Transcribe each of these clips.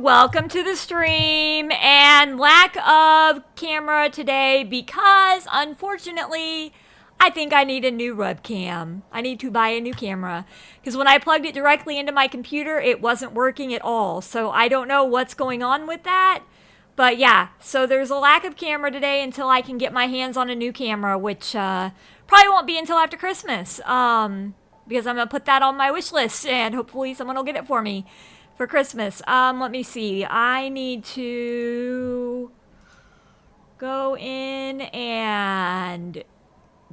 welcome to the stream, and lack of camera today because, unfortunately, I think I need a new webcam. I need to buy a new camera because when I plugged it directly into my computer, it wasn't working at all. So I don't know what's going on with that. But yeah, so there's a lack of camera today until I can get my hands on a new camera, which probably won't be until after Christmas. Because I'm going to put that on my wish list and hopefully someone will get it for me for Christmas. Let me see. I need to go in and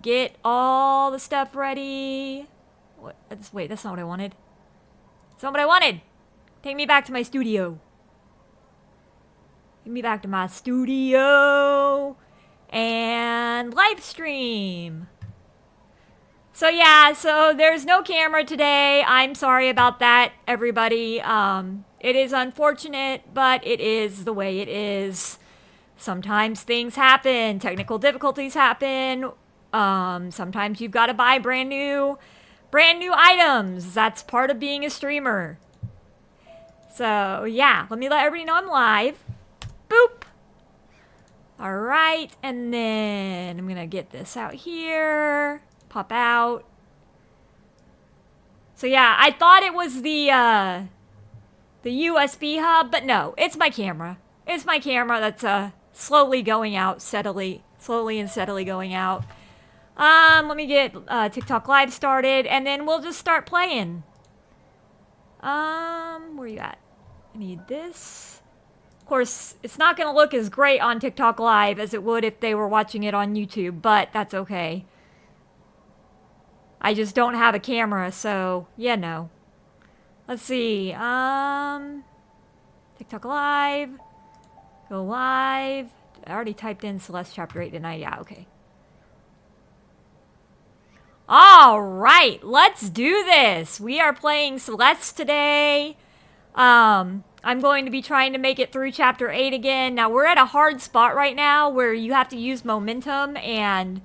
get all the stuff ready. Wait, that's not what I wanted. That's not what I wanted. Take me back to my studio. Take me back to my studio and live stream. So yeah, so there's no camera today. I'm sorry about that, everybody. It is unfortunate, but it is the way it is. Sometimes things happen. Technical difficulties happen. Sometimes you've got to buy brand new items. That's part of being a streamer. So yeah, let me let everybody know I'm live. Boop. All right, and then I'm gonna get this out here. Pop out. So yeah, I thought it was the USB hub, but no, it's my camera. It's my camera that's slowly going out, slowly and steadily going out. Let me get TikTok Live started, and then we'll just start playing. Where you at? I need this. Of course, it's not gonna look as great on TikTok Live as it would if they were watching it on YouTube, but that's okay. I just don't have a camera, so, yeah, no. Let's see, TikTok Live, go live. I already typed in Celeste Chapter 8, didn't I? Yeah, okay. Alright, let's do this! We are playing Celeste today. I'm going to be trying to make it through Chapter 8 again. Now, we're at a hard spot right now where you have to use momentum and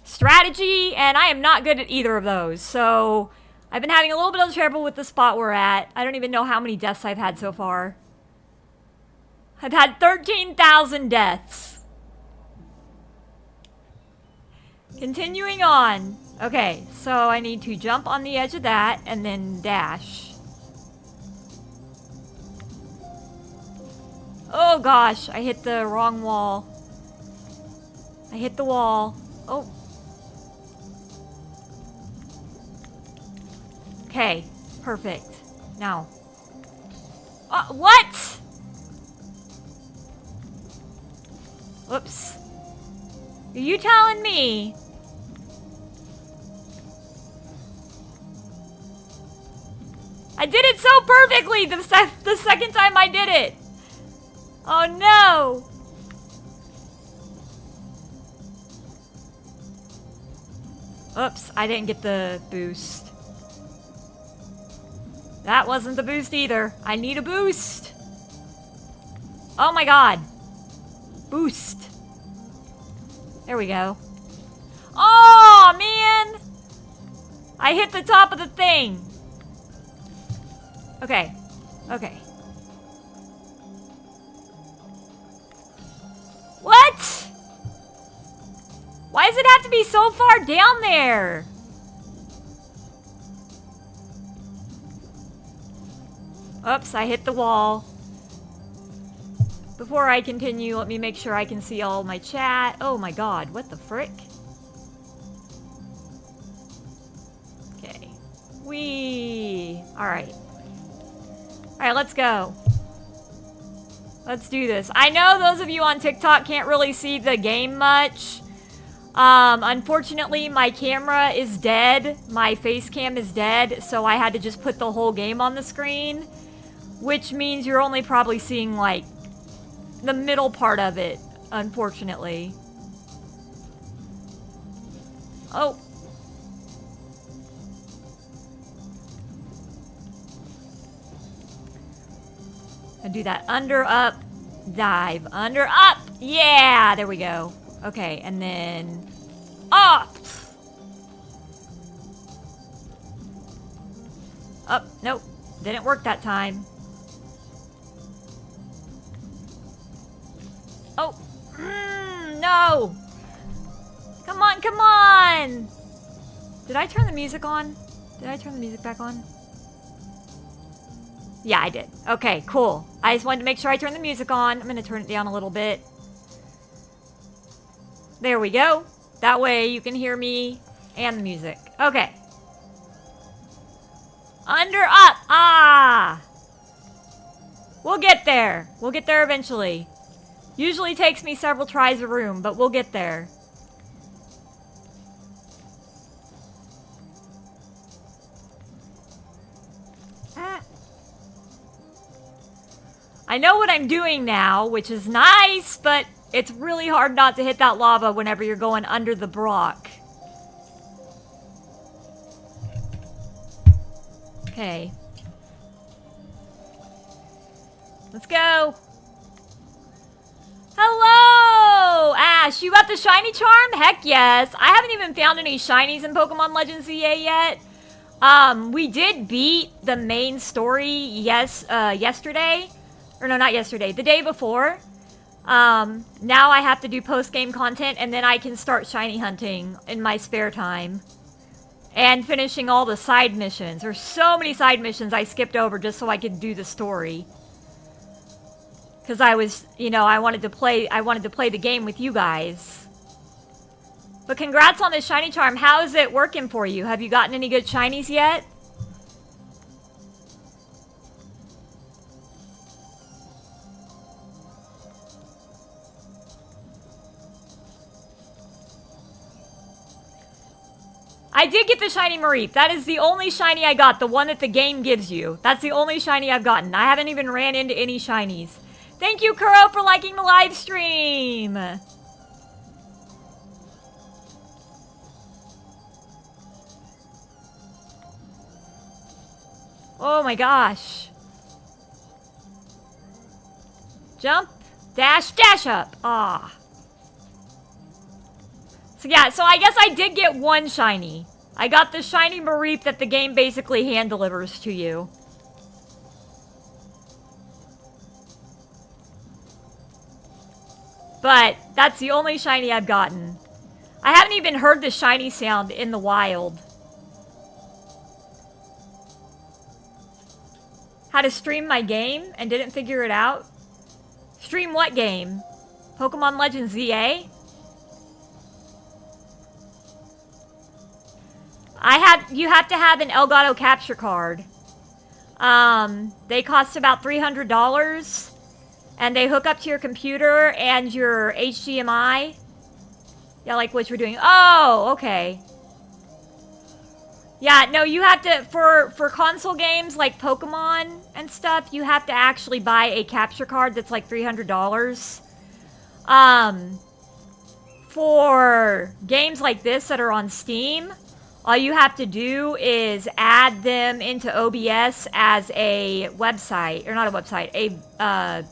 strategy, and I am not good at either of those. So I've been having a little bit of trouble with the spot we're at. I don't even know how many deaths I've had so far. I've had 13,000 deaths. Continuing on. Okay, so I need to jump on the edge of that and then dash. Oh gosh, I hit the wrong wall. I hit the wall. Oh. Okay, perfect. Now. What? Whoops. Are you telling me? I did it so perfectly the second time I did it. Oh no. Oops, I didn't get the boost. That wasn't the boost either. I need a boost. Oh my god. Boost. There we go. Oh, man. I hit the top of the thing. Okay. Okay. What? Why does it have to be so far down there? Oops, I hit the wall. Before I continue, let me make sure I can see all my chat. Oh my god, what the frick? Okay. Whee! Alright. Alright, let's go. Let's do this. I know those of you on TikTok can't really see the game much. Unfortunately, my camera is dead. My face cam is dead, so I had to just put the whole game on the screen. Which means you're only probably seeing, like, the middle part of it, unfortunately. Oh. And do that under, up, dive. Under, up! Yeah! There we go. Okay, and then up! Up. Nope. Didn't work that time. No! Come on, come on! Did I turn the music on? Did I turn the music back on? Yeah, I did. Okay, cool. I just wanted to make sure I turned the music on. I'm gonna turn it down a little bit. There we go. That way you can hear me and the music. Okay. Under, up! Ah! We'll get there. We'll get there eventually. Usually takes me several tries a room, but we'll get there. I know what I'm doing now, which is nice, but it's really hard not to hit that lava whenever you're going under the block. Okay. Let's go. Hello, Ash. You got the shiny charm? Heck yes. I haven't even found any shinies in Pokemon Legends ZA yet. We did beat the main story, yesterday. Or no, not yesterday. The day before. Now I have to do post-game content, and then I can start shiny hunting in my spare time. And finishing all the side missions. There's so many side missions I skipped over just so I could do the story. Because I was, you know, I wanted to play the game with you guys. But congrats on this shiny charm. How is it working for you? Have you gotten any good shinies yet? I did get the shiny Mareep. That is the only shiny I got. The one that the game gives you. That's the only shiny I've gotten. I haven't even ran into any shinies. Thank you, Kuro, for liking the live stream. Oh my gosh. Jump, dash, dash up. Ah. So yeah, so I guess I did get one shiny. I got the shiny Mareep that the game basically hand delivers to you. But that's the only shiny I've gotten. I haven't even heard the shiny sound in the wild. How to stream my game and didn't figure it out? Stream what game? Pokemon Legends ZA? You have to have an Elgato capture card. They cost about $300. And they hook up to your computer and your HDMI. Yeah, like what you're doing. Oh, okay. Yeah, no, you have to, for console games like Pokemon and stuff, you have to actually buy a capture card that's like $300. For games like this that are on Steam, all you have to do is add them into OBS as a website, or not a website, a,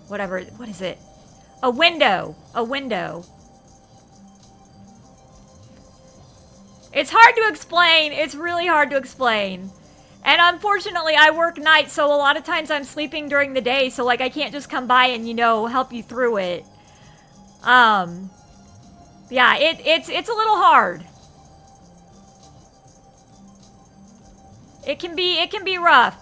whatever, what is it? A window. A window. It's hard to explain. It's really hard to explain. And unfortunately, I work nights, so a lot of times I'm sleeping during the day, so like I can't just come by and, you know, help you through it. Yeah, it's a little hard. It can be rough.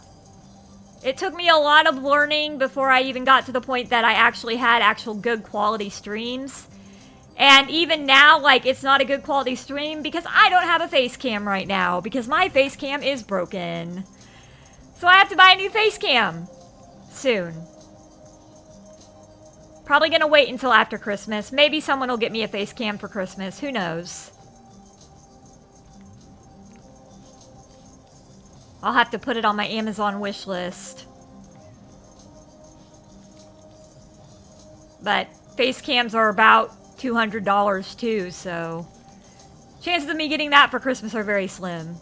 It took me a lot of learning before I even got to the point that I actually had actual good quality streams. And even now, like, it's not a good quality stream because I don't have a face cam right now because my face cam is broken. So I have to buy a new face cam soon. Probably gonna wait until after Christmas. Maybe someone will get me a face cam for Christmas. Who knows? I'll have to put it on my Amazon wish list. But face cams are about $200 too, so chances of me getting that for Christmas are very slim.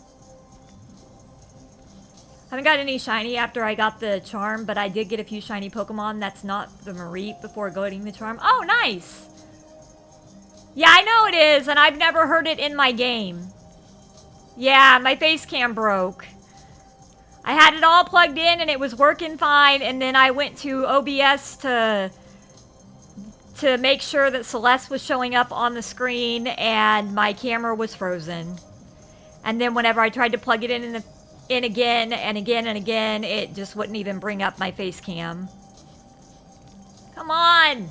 I haven't got any shiny after I got the charm, but I did get a few shiny Pokemon that's not the Mareep before getting the charm. Oh, nice! Yeah, I know it is, and I've never heard it in my game. Yeah, my face cam broke. I had it all plugged in and it was working fine, and then I went to OBS to to make sure that Celeste was showing up on the screen and my camera was frozen. And then whenever I tried to plug it in again and again and again, it just wouldn't even bring up my face cam. Come on!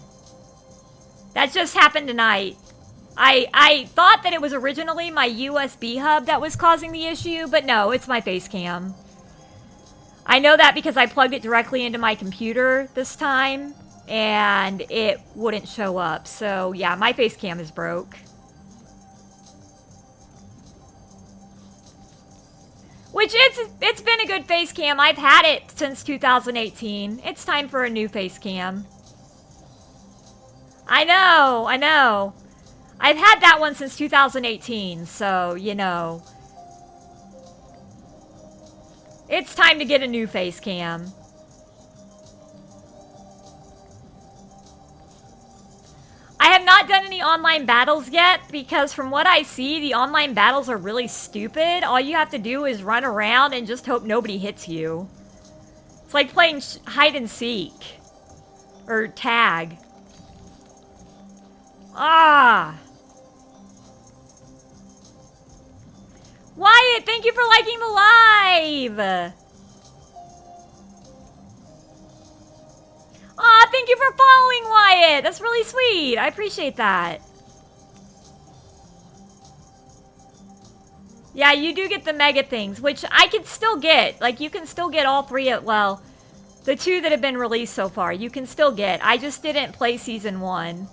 That just happened tonight. I thought that it was originally my USB hub that was causing the issue, but no, it's my face cam. I know that because I plugged it directly into my computer this time, and it wouldn't show up. So yeah, my face cam is broke. Which, it's been a good face cam. I've had it since 2018. It's time for a new face cam. I know. I've had that one since 2018, so, you know. It's time to get a new face cam. I have not done any online battles yet, because from what I see, the online battles are really stupid. All you have to do is run around and just hope nobody hits you. It's like playing hide and seek. Or tag. Ah! Wyatt, thank you for liking the live! Aw, thank you for following, Wyatt! That's really sweet. I appreciate that. Yeah, you do get the mega things, which I can still get. Like, you can still get all three at, well, the 2 that have been released so far. You can still get. I just didn't play Season 1.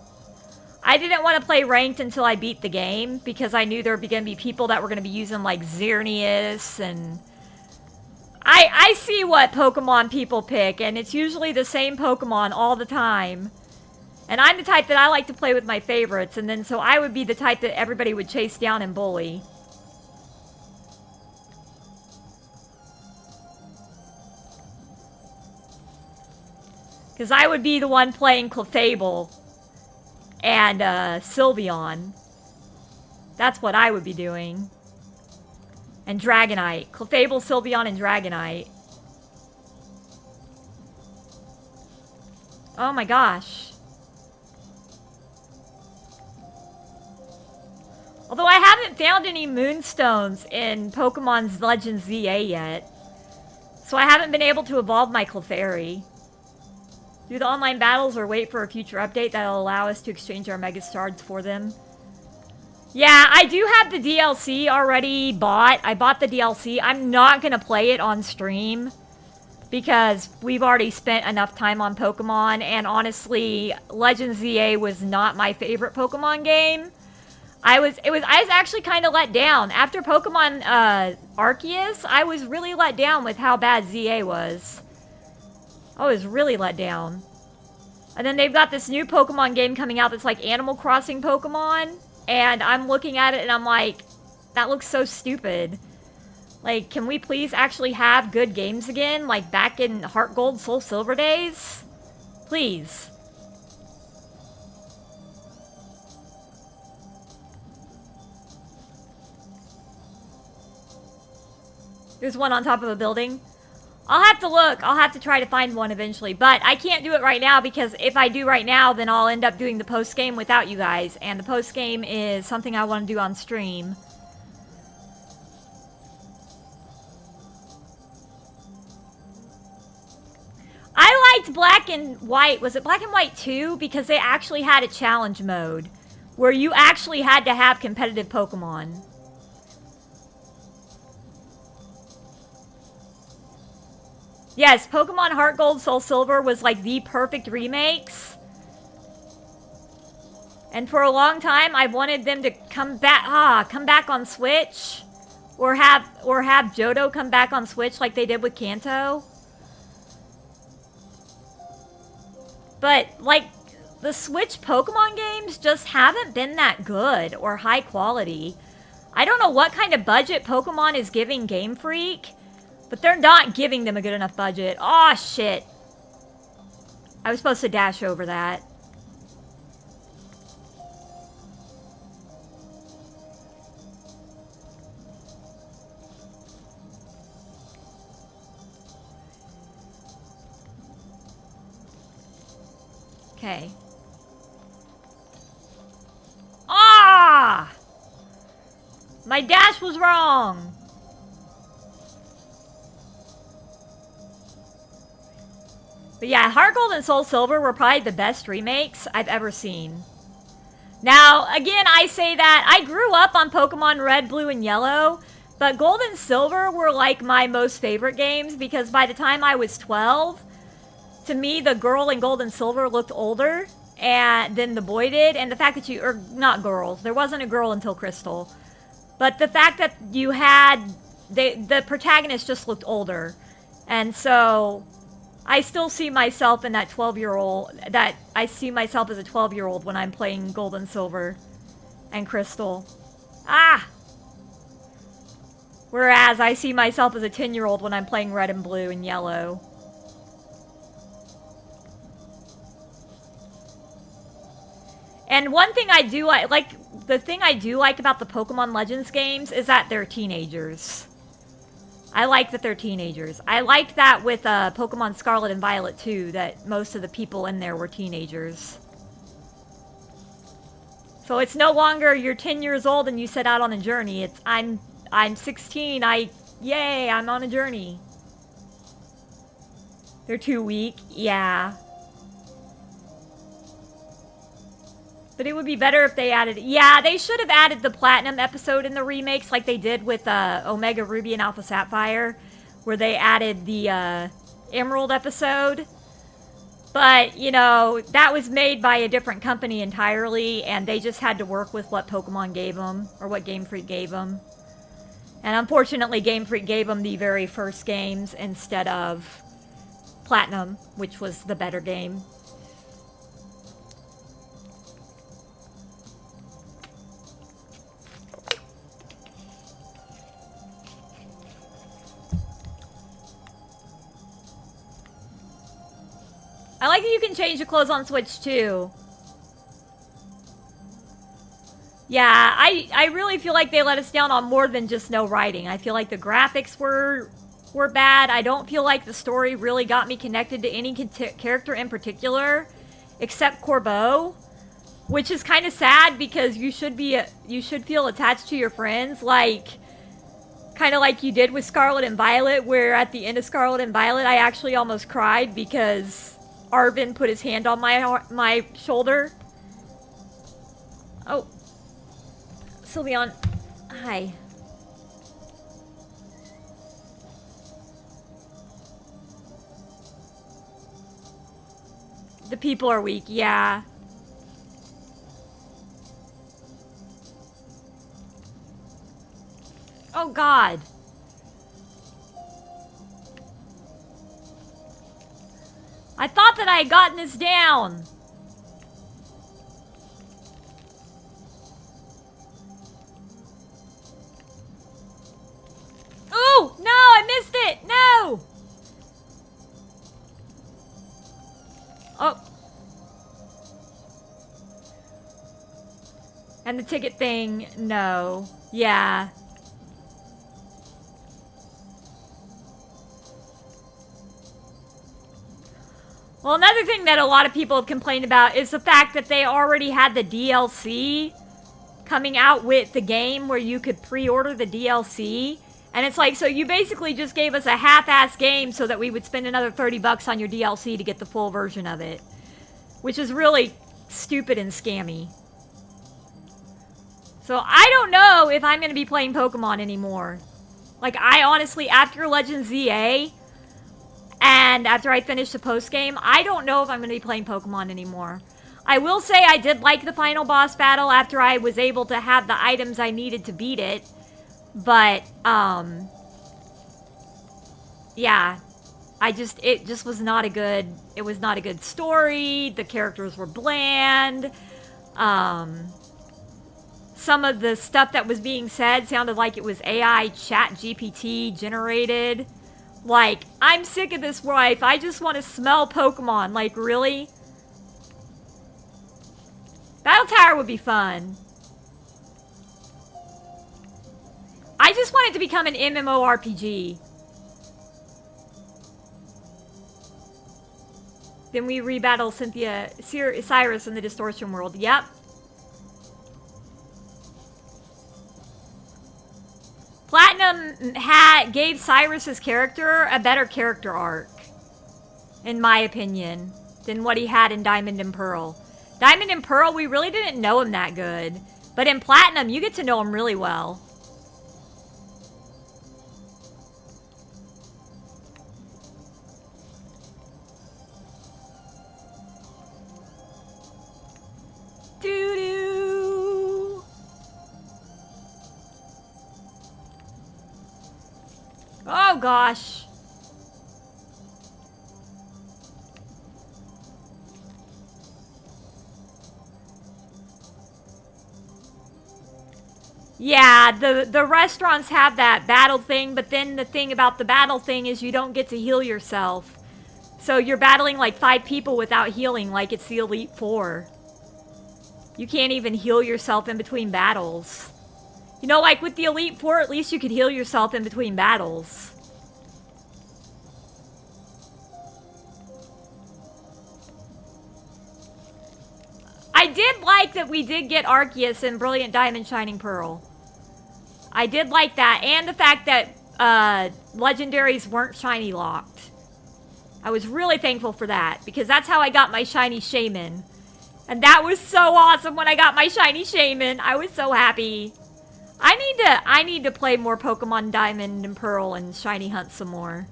I didn't want to play Ranked until I beat the game, because I knew there were going to be people that were going to be using, like, Xerneas, and... I see what Pokemon people pick, and it's usually the same Pokemon all the time. And I'm the type that I like to play with my favorites, and then so I would be the type that everybody would chase down and bully. Because I would be the one playing Clefable and Sylveon. That's what I would be doing. And Dragonite. Clefable, Sylveon, and Dragonite. Oh my gosh. Although I haven't found any Moonstones in Pokemon's Legends ZA yet. So I haven't been able to evolve my Clefairy. Do the online battles or wait for a future update that'll allow us to exchange our Mega Shards for them? Yeah, I do have the DLC already bought. I bought the DLC. I'm not going to play it on stream because we've already spent enough time on Pokemon, and honestly, Legends ZA was not my favorite Pokemon game. I was actually kind of let down. After Pokemon Arceus, I was really let down with how bad ZA was. I was really let down. And then they've got this new Pokemon game coming out that's like Animal Crossing Pokemon. And I'm looking at it and I'm like, that looks so stupid. Like, can we please actually have good games again? Like back in Heart Gold, Soul Silver days? Please. There's one on top of a building. I'll have to look. I'll have to try to find one eventually. But I can't do it right now because if I do right now, then I'll end up doing the post-game without you guys. And the post-game is something I want to do on stream. I liked Black and White. Was it Black and White 2? Because they actually had a challenge mode where you actually had to have competitive Pokemon. Yes, Pokemon Heart Gold, Soul Silver was like the perfect remakes. And for a long time, I wanted them to come back on Switch. Or have Johto come back on Switch like they did with Kanto. But, like, the Switch Pokemon games just haven't been that good or high quality. I don't know what kind of budget Pokemon is giving Game Freak. But they're not giving them a good enough budget. Aw, shit. I was supposed to dash over that. Okay. My dash was wrong! But yeah, Heart Gold and Soul Silver were probably the best remakes I've ever seen. Now, again, I say that I grew up on Pokemon Red, Blue, and Yellow, but Gold and Silver were like my most favorite games because by the time I was 12, to me, the girl in Gold and Silver looked older than the boy did, and the fact that or not girls, there wasn't a girl until Crystal, but the fact that you had, the protagonist just looked older, and so I still see myself in that 12-year-old, that I see myself as a 12-year-old when I'm playing Gold and Silver and Crystal. Ah! Whereas I see myself as a 10-year-old when I'm playing Red and Blue and Yellow. And one thing I do like, the thing I do like about the Pokemon Legends games is that they're teenagers. I like that they're teenagers. I liked that with Pokemon Scarlet and Violet too, that most of the people in there were teenagers. So it's no longer you're 10 years old and you set out on a journey. It's I'm 16, yay, I'm on a journey. They're too weak, yeah. But it would be better if they added... Yeah, they should have added the Platinum episode in the remakes like they did with Omega Ruby and Alpha Sapphire, where they added the Emerald episode. But, you know, that was made by a different company entirely, and they just had to work with what Pokemon gave them, or what Game Freak gave them. And unfortunately, Game Freak gave them the very first games instead of Platinum, which was the better game. I like that you can change the clothes on Switch too. Yeah, I really feel like they let us down on more than just no writing. I feel like the graphics were bad. I don't feel like the story really got me connected to any character in particular, except Corbeau, which is kind of sad because you should feel attached to your friends, like kind of like you did with Scarlet and Violet, where at the end of Scarlet and Violet, I actually almost cried because Arvin put his hand on my shoulder. Oh. Sylveon. Hi. The people are weak, yeah. Oh God. I thought that I had gotten this down. Oh, no, I missed it. No. Oh. And the ticket thing, no. Yeah. Well, another thing that a lot of people have complained about is the fact that they already had the DLC coming out with the game where you could pre-order the DLC. And it's like, so you basically just gave us a half-ass game so that we would spend another $30 on your DLC to get the full version of it. Which is really stupid and scammy. So I don't know if I'm going to be playing Pokemon anymore. Like, I honestly, after Legends ZA... and after I finish the post-game, I don't know if I'm going to be playing Pokemon anymore. I will say I did like the final boss battle after I was able to have the items I needed to beat it. But, yeah. It just was not a good, it was not a good story. The characters were bland. Some of the stuff that was being said sounded like it was AI chat GPT generated. Like, I'm sick of this wife. I just want to smell Pokemon. Like, really? Battle Tower would be fun. I just want it to become an MMORPG. Then we rebattle Cyrus in the Distortion World. Yep. Platinum gave Cyrus's character a better character arc, in my opinion, than what he had in Diamond and Pearl. Diamond and Pearl, we really didn't know him that good. But in Platinum, you get to know him really well. Doo-doo. Oh, gosh. Yeah, the restaurants have that battle thing, but then the thing about the battle thing is you don't get to heal yourself. So you're battling like 5 people without healing, like it's the Elite Four. You can't even heal yourself in between battles. You know, like with the Elite Four, at least you could heal yourself in between battles. I did like that we did get Arceus in Brilliant Diamond Shining Pearl. I did like that, and the fact that legendaries weren't shiny locked. I was really thankful for that, because that's how I got my shiny Shaman. And that was so awesome when I got my shiny Shaman. I was so happy. I need to play more Pokemon Diamond and Pearl and shiny hunt some more.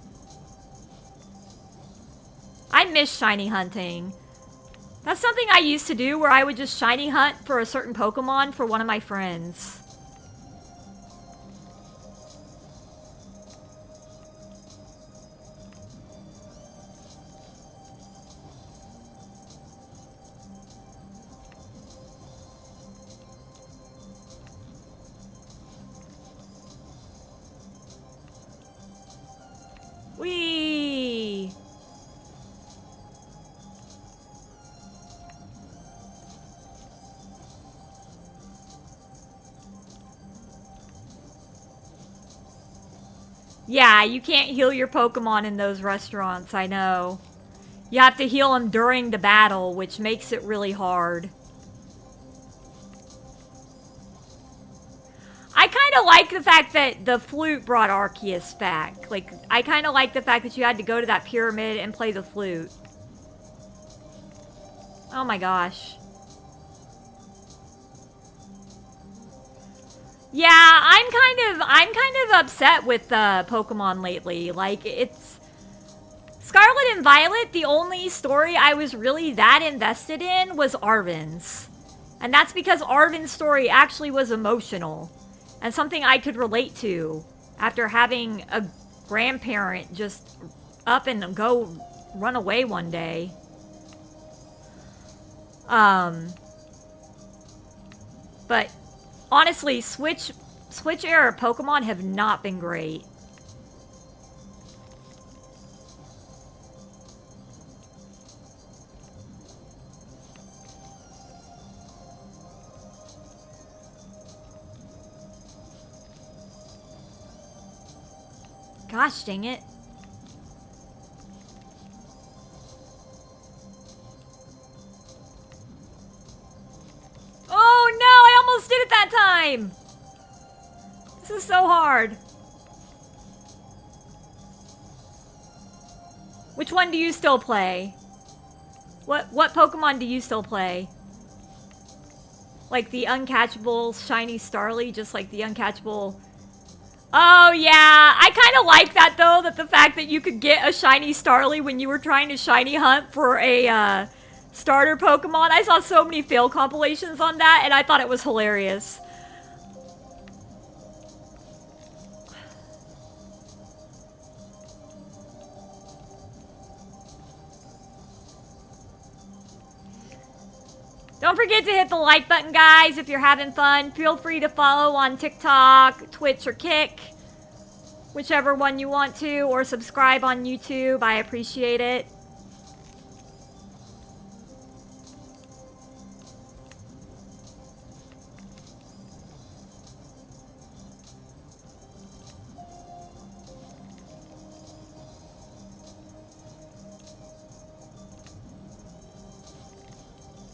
I miss shiny hunting. That's something I used to do where I would just shiny hunt for a certain Pokemon for one of my friends. Whee! Yeah, you can't heal your Pokemon in those restaurants, I know. You have to heal them during the battle, which makes it really hard. I kind of like the fact that the flute brought Arceus back. Like, I kind of like the fact that you had to go to that pyramid and play the flute. Oh my gosh. Yeah, I'm kind of upset with Pokemon lately. Like, it's Scarlet and Violet, the only story I was really that invested in was Arven's. And that's because Arven's story actually was emotional. And something I could relate to after having a grandparent just up and go run away one day. But honestly, Switch era Pokemon have not been great. Gosh dang it. Oh no, I almost did it that time! This is so hard. Which one do you still play? What Pokemon do you still play? Like the uncatchable shiny Starly, just like the uncatchable... Oh yeah, I kind of like that though, that the fact that you could get a shiny Starly when you were trying to shiny hunt for a starter Pokemon. I saw so many fail compilations on that and I thought it was hilarious. Don't forget to hit the like button, guys, if you're having fun. Feel free to follow on TikTok, Twitch, or Kick. Whichever one you want to, or subscribe on YouTube. I appreciate it.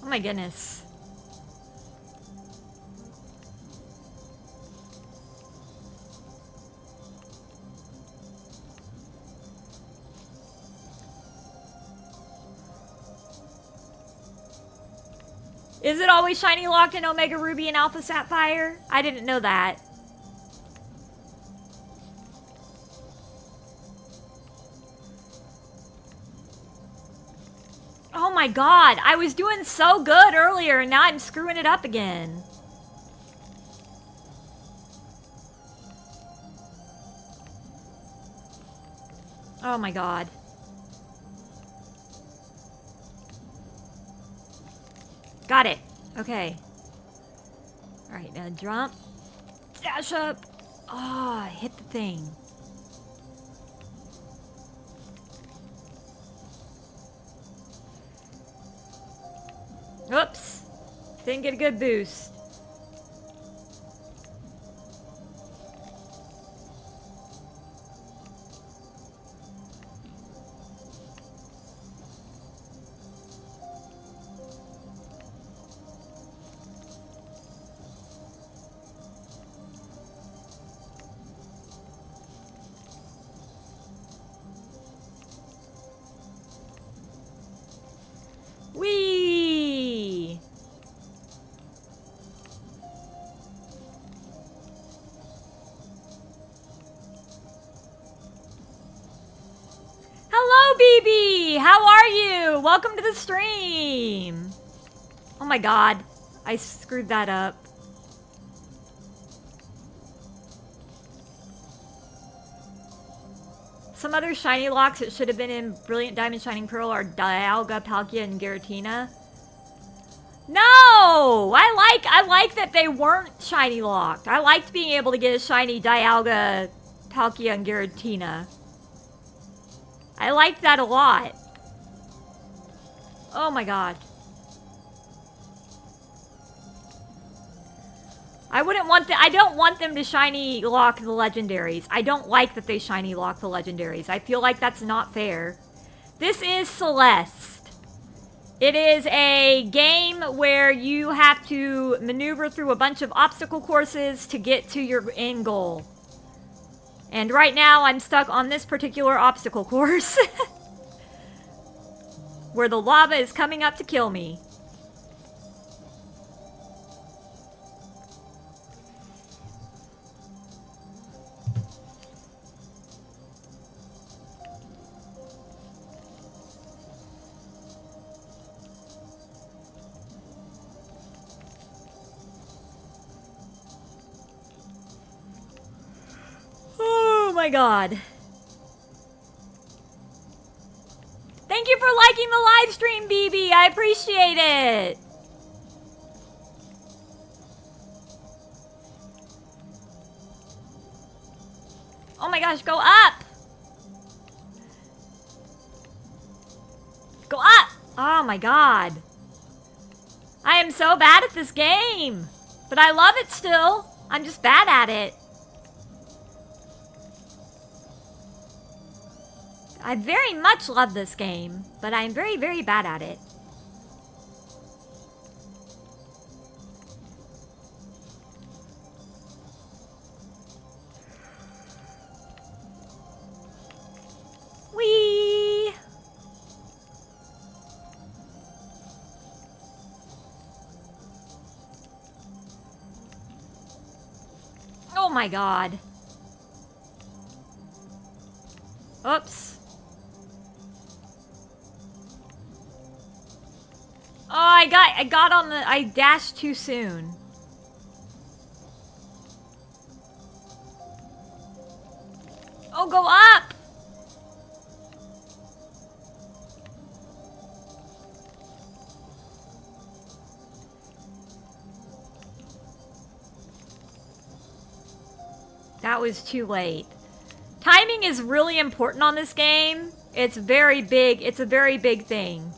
Oh my goodness. Is it always shiny locked in Omega Ruby and Alpha Sapphire? I didn't know that. Oh my god, I was doing so good earlier and now I'm screwing it up again. Oh my god. Got it. Okay. Alright, now jump. Dash up. Oh, I hit the thing. Oops. Didn't get a good boost. Whee! Hello, BB! How are you? Welcome to the stream! Oh my god. I screwed that up. Some other shiny locks that should have been in Brilliant Diamond Shining Pearl are Dialga, Palkia, and Giratina. No! I like that they weren't shiny locked. I liked being able to get a shiny Dialga, Palkia, and Giratina. I liked that a lot. Oh my god. I don't want them to shiny lock the legendaries. I don't like that they shiny lock the legendaries. I feel like that's not fair. This is Celeste. It is a game where you have to maneuver through a bunch of obstacle courses to get to your end goal. And right now I'm stuck on this particular obstacle course. Where the lava is coming up to kill me. Oh my god. Thank you for liking the live stream, BB. I appreciate it. Oh my gosh, go up. Go up. Oh my god. I am so bad at this game. But I love it still. I'm just bad at it. I very much love this game, but I'm very, very bad at it. Whee! Oh my god. Oops. Oh, I dashed too soon. Oh, go up! That was too late. Timing is really important on this game. It's very big. It's a very big thing.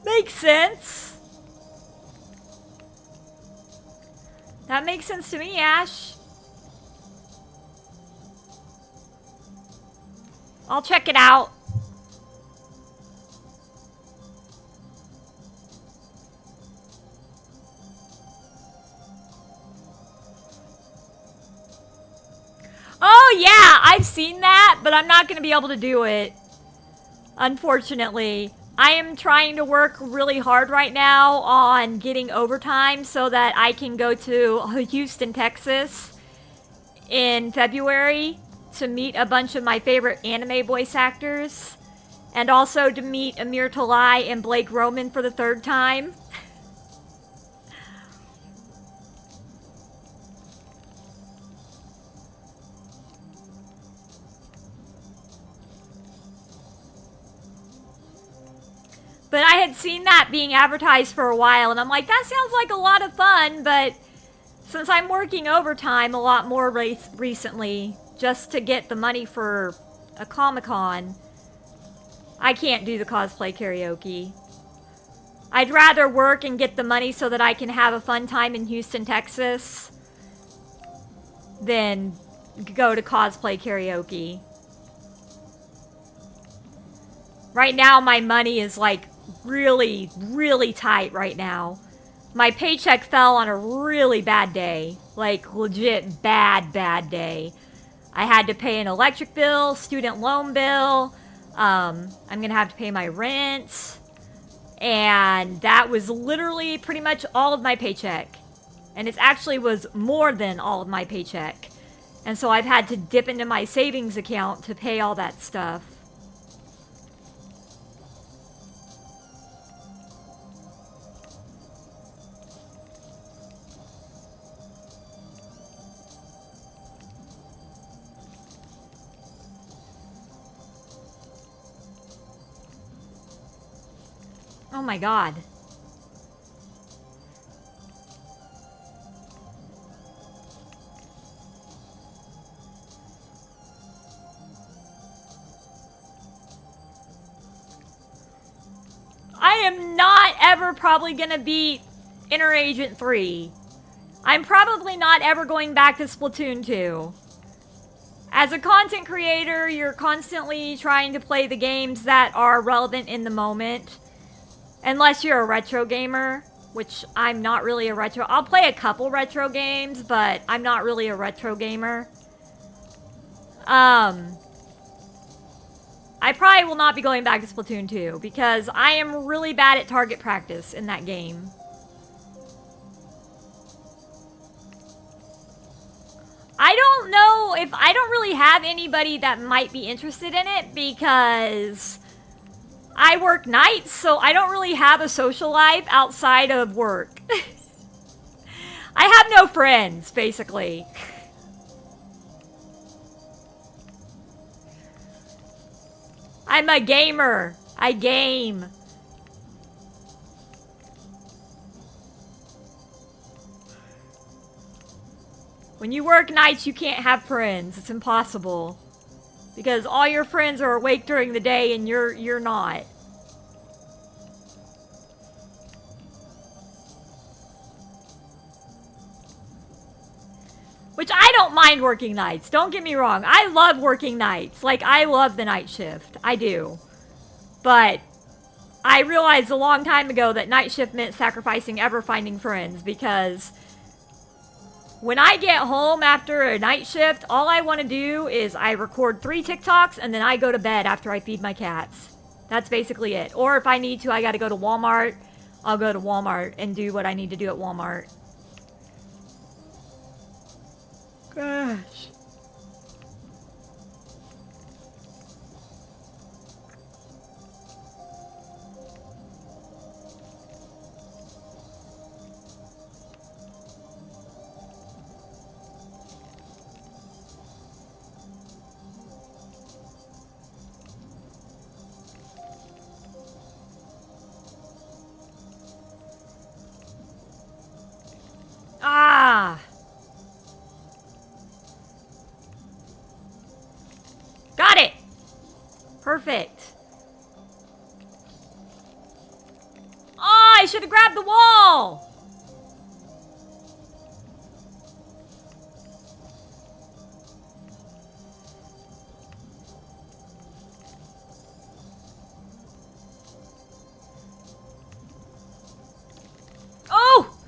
Makes sense. That makes sense to me, Ash. I'll check it out. I've seen that, but I'm not going to be able to do it. Unfortunately. I am trying to work really hard right now on getting overtime so that I can go to Houston, Texas in February to meet a bunch of my favorite anime voice actors. And also to meet Amir Talai and Blake Roman for the 3rd time. But I had seen that being advertised for a while, and I'm like, that sounds like a lot of fun, but since I'm working overtime a lot more recently, just to get the money for a Comic-Con, I can't do the cosplay karaoke. I'd rather work and get the money so that I can have a fun time in Houston, Texas, than go to cosplay karaoke. Right now, my money is like really, really tight right now. My paycheck fell on a really bad day. Like, legit bad day. I had to pay an electric bill, student loan bill. I'm gonna have to pay my rent. And that was literally pretty much all of my paycheck. And it actually was more than all of my paycheck. And so I've had to dip into my savings account to pay all that stuff. Oh my god. I am not ever probably gonna beat Inner Agent 3. I'm probably not ever going back to Splatoon 2. As a content creator, you're constantly trying to play the games that are relevant in the moment. Unless you're a retro gamer, which I'm not really a retro. I'll play a couple retro games, but I'm not really a retro gamer. I probably will not be going back to Splatoon 2 because I am really bad at target practice in that game. I don't know if I don't really have anybody that might be interested in it because I work nights, so I don't really have a social life outside of work. I have no friends, basically. I'm a gamer. I game. When you work nights, you can't have friends. It's impossible. Because all your friends are awake during the day and you're not. Which I don't mind working nights. Don't get me wrong. I love working nights. Like, I love the night shift. I do. But I realized a long time ago that night shift meant sacrificing ever finding friends because when I get home after a night shift, all I want to do is I record 3 TikToks and then I go to bed after I feed my cats. That's basically it. Or if I need to, I got to go to Walmart. I'll go to Walmart and do what I need to do at Walmart. Gosh. Ah! Got it! Perfect. Oh, I should have grabbed the wall! Oh!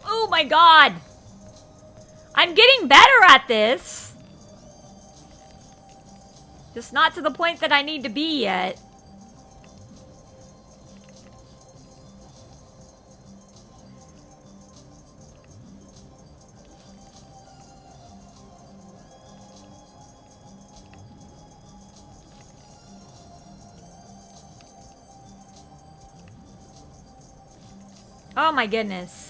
Oh my god! I'm getting better at this. Just not to the point that I need to be yet. Oh my goodness.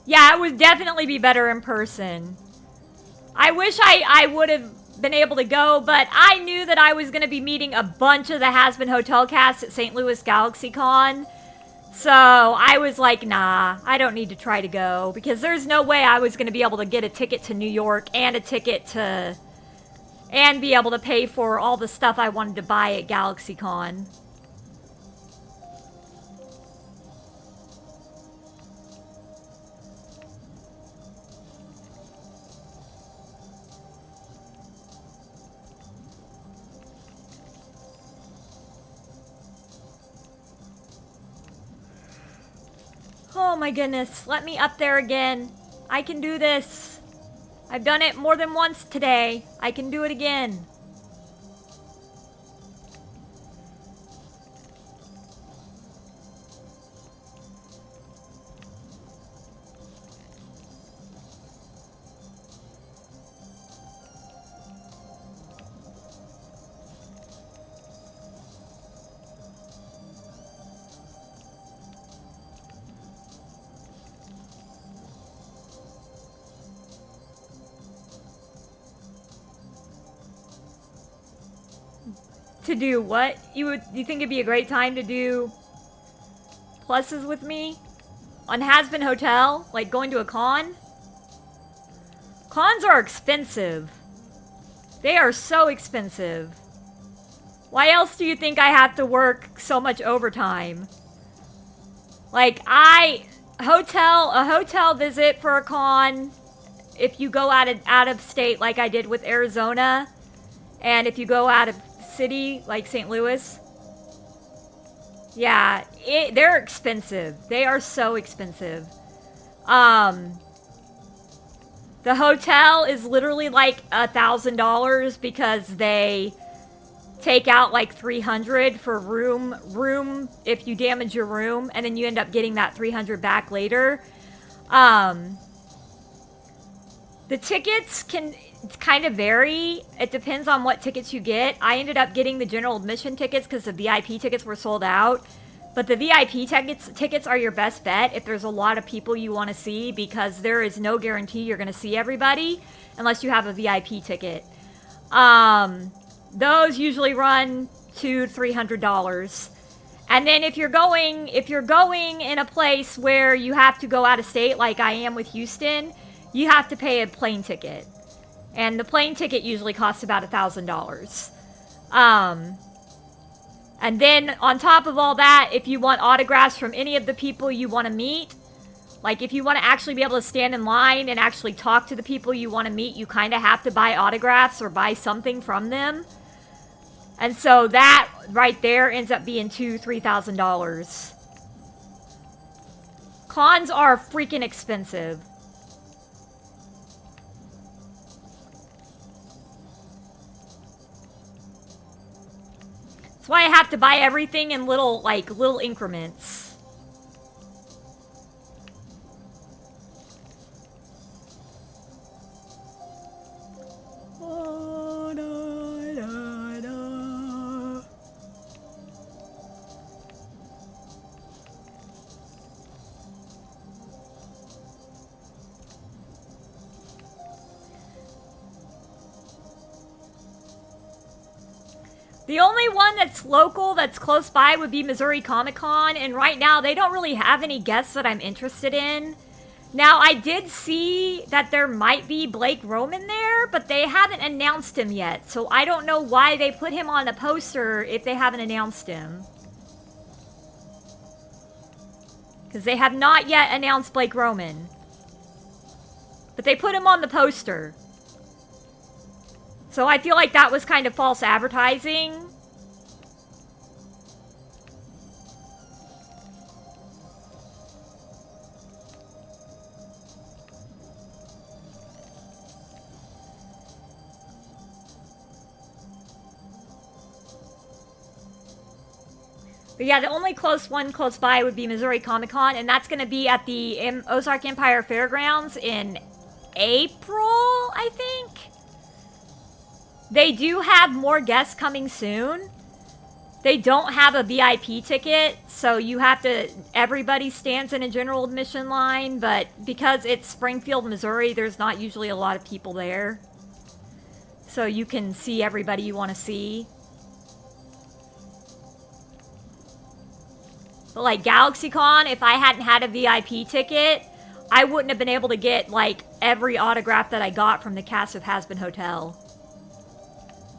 Yeah, it would definitely be better in person. I wish I would have been able to go, but I knew that I was going to be meeting a bunch of the Has-Been Hotel cast at St. Louis GalaxyCon. So I was like, nah, I don't need to try to go, because there's no way I was going to be able to get a ticket to New York and a ticket to... and be able to pay for all the stuff I wanted to buy at GalaxyCon. Oh my goodness, let me up there again. I can do this. I've done it more than once today. I can do it again. To do what? You think it'd be a great time to do pluses with me? On Has-Been Hotel? Like going to a con? Cons are expensive. They are so expensive. Why else do you think I have to work so much overtime? Like, a hotel visit for a con, if you go out of state like I did with Arizona, and if you go out of city like St. Louis, yeah, they're expensive. They are so expensive. The hotel is literally like $1,000 because they take out like $300 for room if you damage your room, and then you end up getting that $300 back later. The tickets can kind of vary. It depends on what tickets you get. I ended up getting the general admission tickets because the VIP tickets were sold out. But the VIP tickets are your best bet if there's a lot of people you want to see, because there is no guarantee you're going to see everybody unless you have a VIP ticket. Those usually run $200-$300. And then if you're going in a place where you have to go out of state, like I am with Houston, you have to pay a plane ticket. And the plane ticket usually costs about $1,000. And then on top of all that, if you want autographs from any of the people you want to meet, like if you want to actually be able to stand in line and actually talk to the people you want to meet, you kind of have to buy autographs or buy something from them. And so that right there ends up being $2,000-$3,000. Cons are freaking expensive. That's why I have to buy everything in little increments. Oh, da, da, da. The only one that's local, that's close by, would be Missouri Comic Con, and right now they don't really have any guests that I'm interested in. Now, I did see that there might be Blake Roman there, but they haven't announced him yet, so I don't know why they put him on the poster if they haven't announced him. Because they have not yet announced Blake Roman. But they put him on the poster. So I feel like that was kind of false advertising. But yeah, the only one close by would be Missouri Comic Con, and that's going to be at the Ozark Empire Fairgrounds in April, I think. They do have more guests coming soon. They don't have a VIP ticket, so you have to, everybody stands in a general admission line, but because it's Springfield, Missouri, there's not usually a lot of people there. So you can see everybody you want to see. But like GalaxyCon, if I hadn't had a VIP ticket, I wouldn't have been able to get like every autograph that I got from the cast of Has Been Hotel.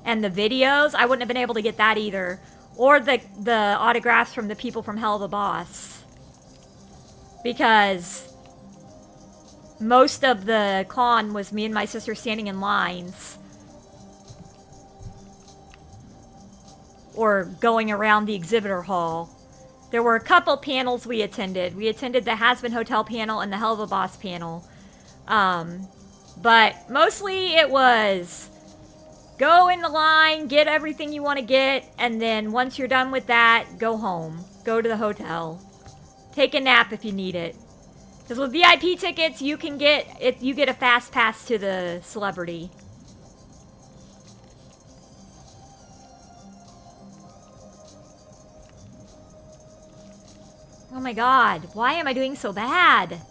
And the videos, I wouldn't have been able to get that either. Or the autographs from the people from Hell of a Boss. Because most of the con was me and my sister standing in lines. Or going around the exhibitor hall. There were a couple panels we attended. We attended the Has Been Hotel panel and the Hell of a Boss panel. But mostly it was go in the line, get everything you want to get, and then once you're done with that, go home. Go to the hotel. Take a nap if you need it. Because with VIP tickets, you get a fast pass to the celebrity. Oh my god, why am I doing so bad?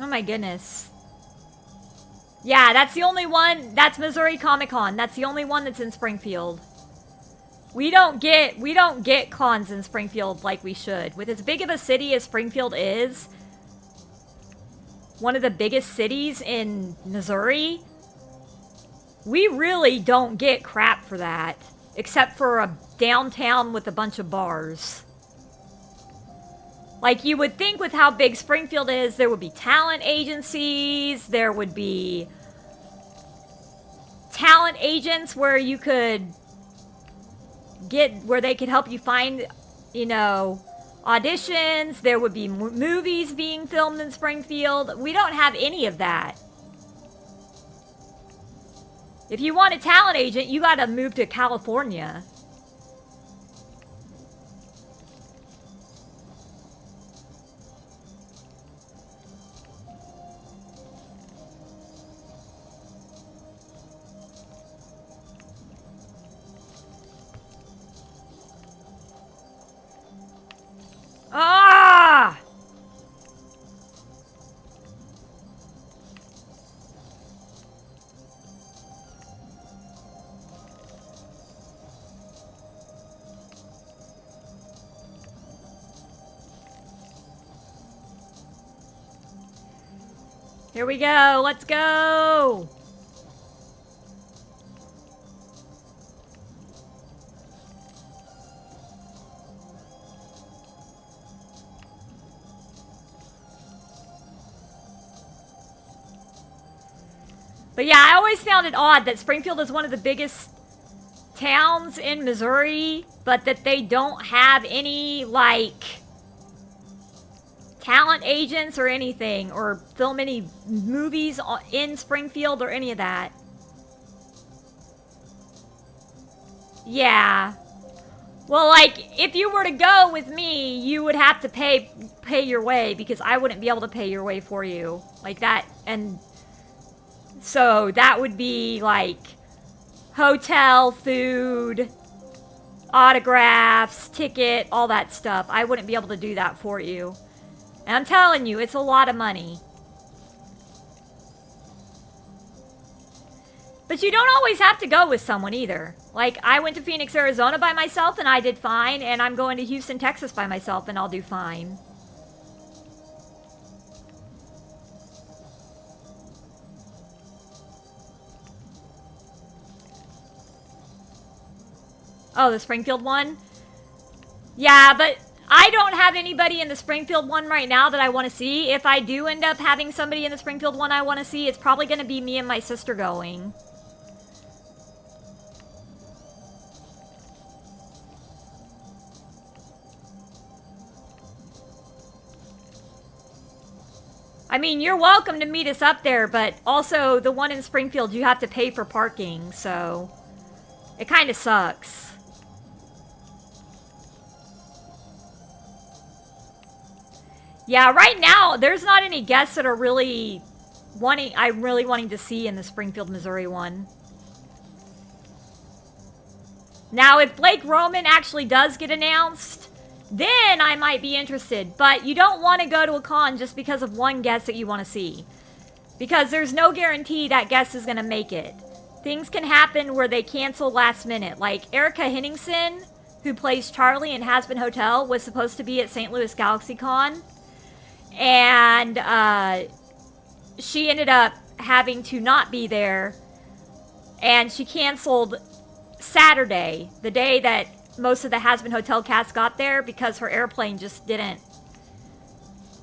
Oh my goodness. Yeah, that's the only one. That's Missouri Comic Con. That's the only one that's in Springfield. We don't get cons in Springfield like we should. With as big of a city as Springfield is, one of the biggest cities in Missouri, we really don't get crap for that. Except for a downtown with a bunch of bars. Like, you would think with how big Springfield is, there would be talent agencies, there would be talent agents where you could where they could help you find, you know, auditions. There would be movies being filmed in Springfield. We don't have any of that. If you want a talent agent, you gotta move to California. Ah! Here we go. Let's go. But yeah, I always found it odd that Springfield is one of the biggest towns in Missouri, but that they don't have any, like, talent agents or anything, or film any movies in Springfield or any of that. Yeah. Well, like, if you were to go with me, you would have to pay your way, because I wouldn't be able to pay your way for you. Like that, and so that would be like hotel, food, autographs, ticket, all that stuff. I wouldn't be able to do that for you. And I'm telling you, it's a lot of money. But you don't always have to go with someone either. Like, I went to Phoenix, Arizona by myself and I did fine, and I'm going to Houston, Texas by myself and I'll do fine. Oh, the Springfield one? Yeah, but I don't have anybody in the Springfield one right now that I want to see. If I do end up having somebody in the Springfield one I want to see, it's probably going to be me and my sister going. I mean, you're welcome to meet us up there, but also the one in Springfield, you have to pay for parking, so it kind of sucks. Yeah, right now, there's not any guests that are really I'm really wanting to see in the Springfield, Missouri one. Now, if Blake Roman actually does get announced, then I might be interested. But you don't want to go to a con just because of one guest that you want to see. Because there's no guarantee that guest is going to make it. Things can happen where they cancel last minute. Like Erica Henningsen, who plays Charlie in Has Been Hotel, was supposed to be at St. Louis Galaxy Con. And she ended up having to not be there. And she canceled Saturday, the day that most of the Has Been Hotel cast got there, because her airplane just didn't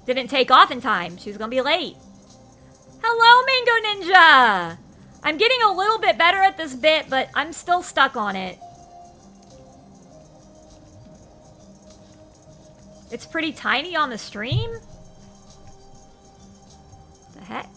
take off in time. She was gonna be late. Hello, Mango Ninja! I'm getting a little bit better at this bit, but I'm still stuck on it. It's pretty tiny on the stream? The heck?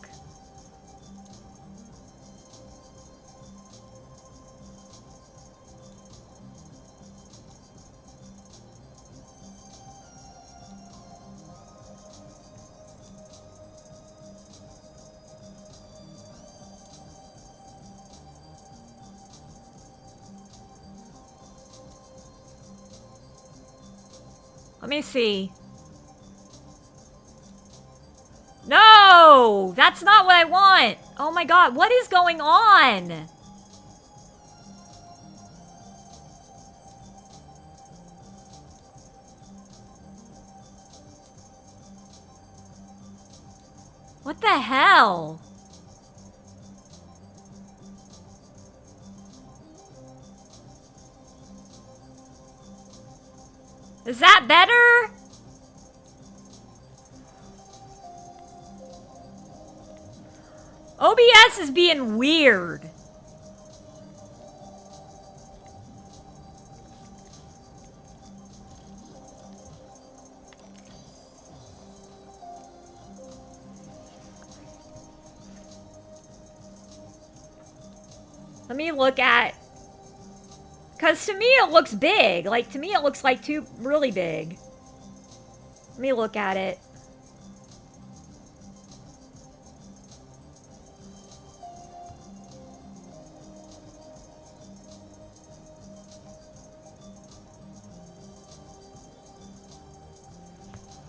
Let me see. No! That's not what I want! Oh my god, what is going on? What the hell? Is that better? OBS is being weird. Let me look at... Because to me it looks big. Like, to me it looks like too really big. Let me look at it.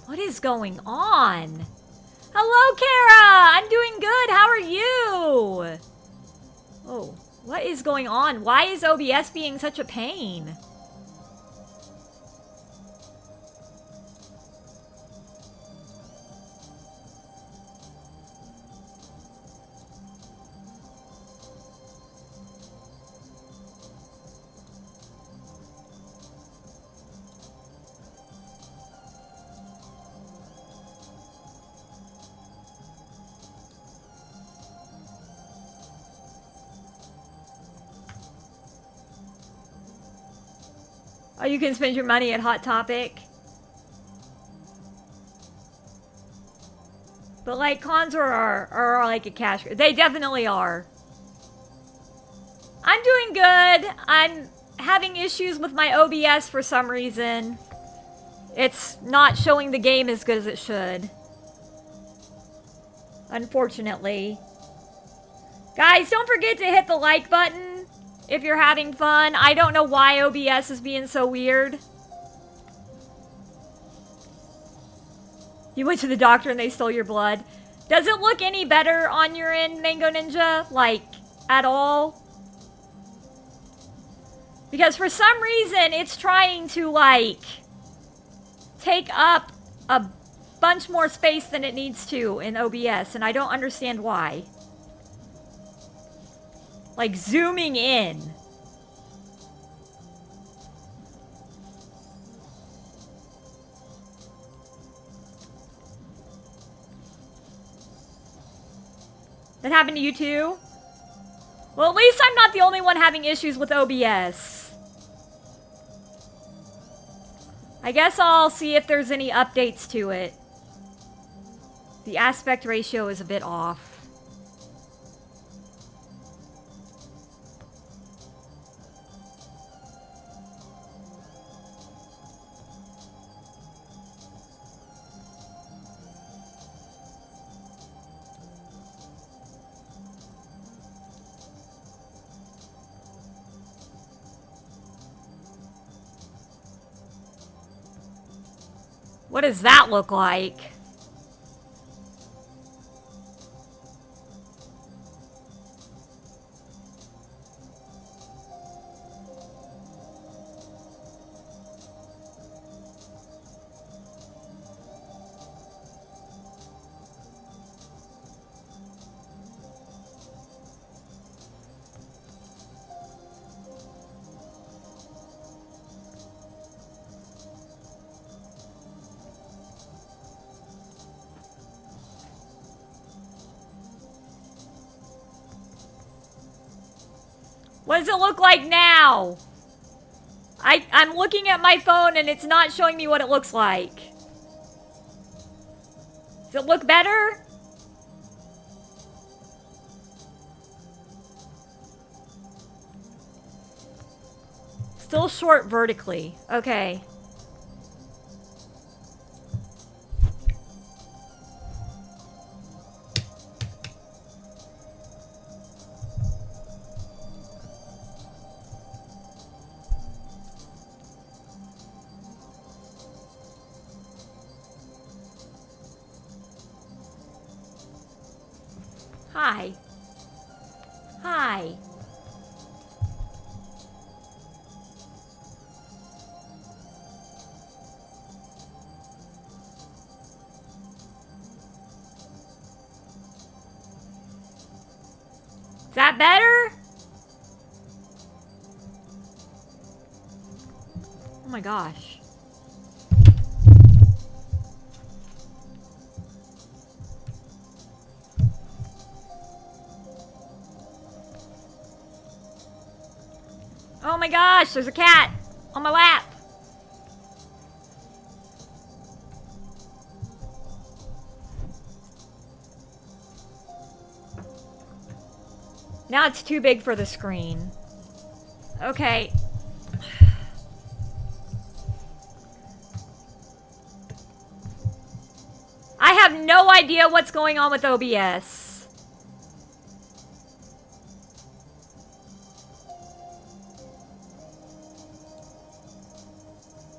What is going on? Hello, Kara! I'm doing good. How are you? Oh. What is going on? Why is OBS being such a pain? Oh, you can spend your money at Hot Topic. But like, cons are like a cash. They definitely are. I'm doing good. I'm having issues with my OBS for some reason. It's not showing the game as good as it should. Unfortunately. Guys, don't forget to hit the like button if you're having fun. I don't know why OBS is being so weird. You went to the doctor and they stole your blood. Does it look any better on your end, Mango Ninja? Like, at all? Because for some reason, it's trying to, like, take up a bunch more space than it needs to in OBS, and I don't understand why. Like, zooming in. That happened to you too? Well, at least I'm not the only one having issues with OBS. I guess I'll see if there's any updates to it. The aspect ratio is a bit off. What does that look like? What does it look like now? I'm looking at my phone and it's not showing me what it looks like. Does it look better? Still short vertically. Okay. Hi. Hi. Is that better? Oh my gosh. Oh my gosh, there's a cat on my lap. Now it's too big for the screen. Okay. I have no idea what's going on with OBS.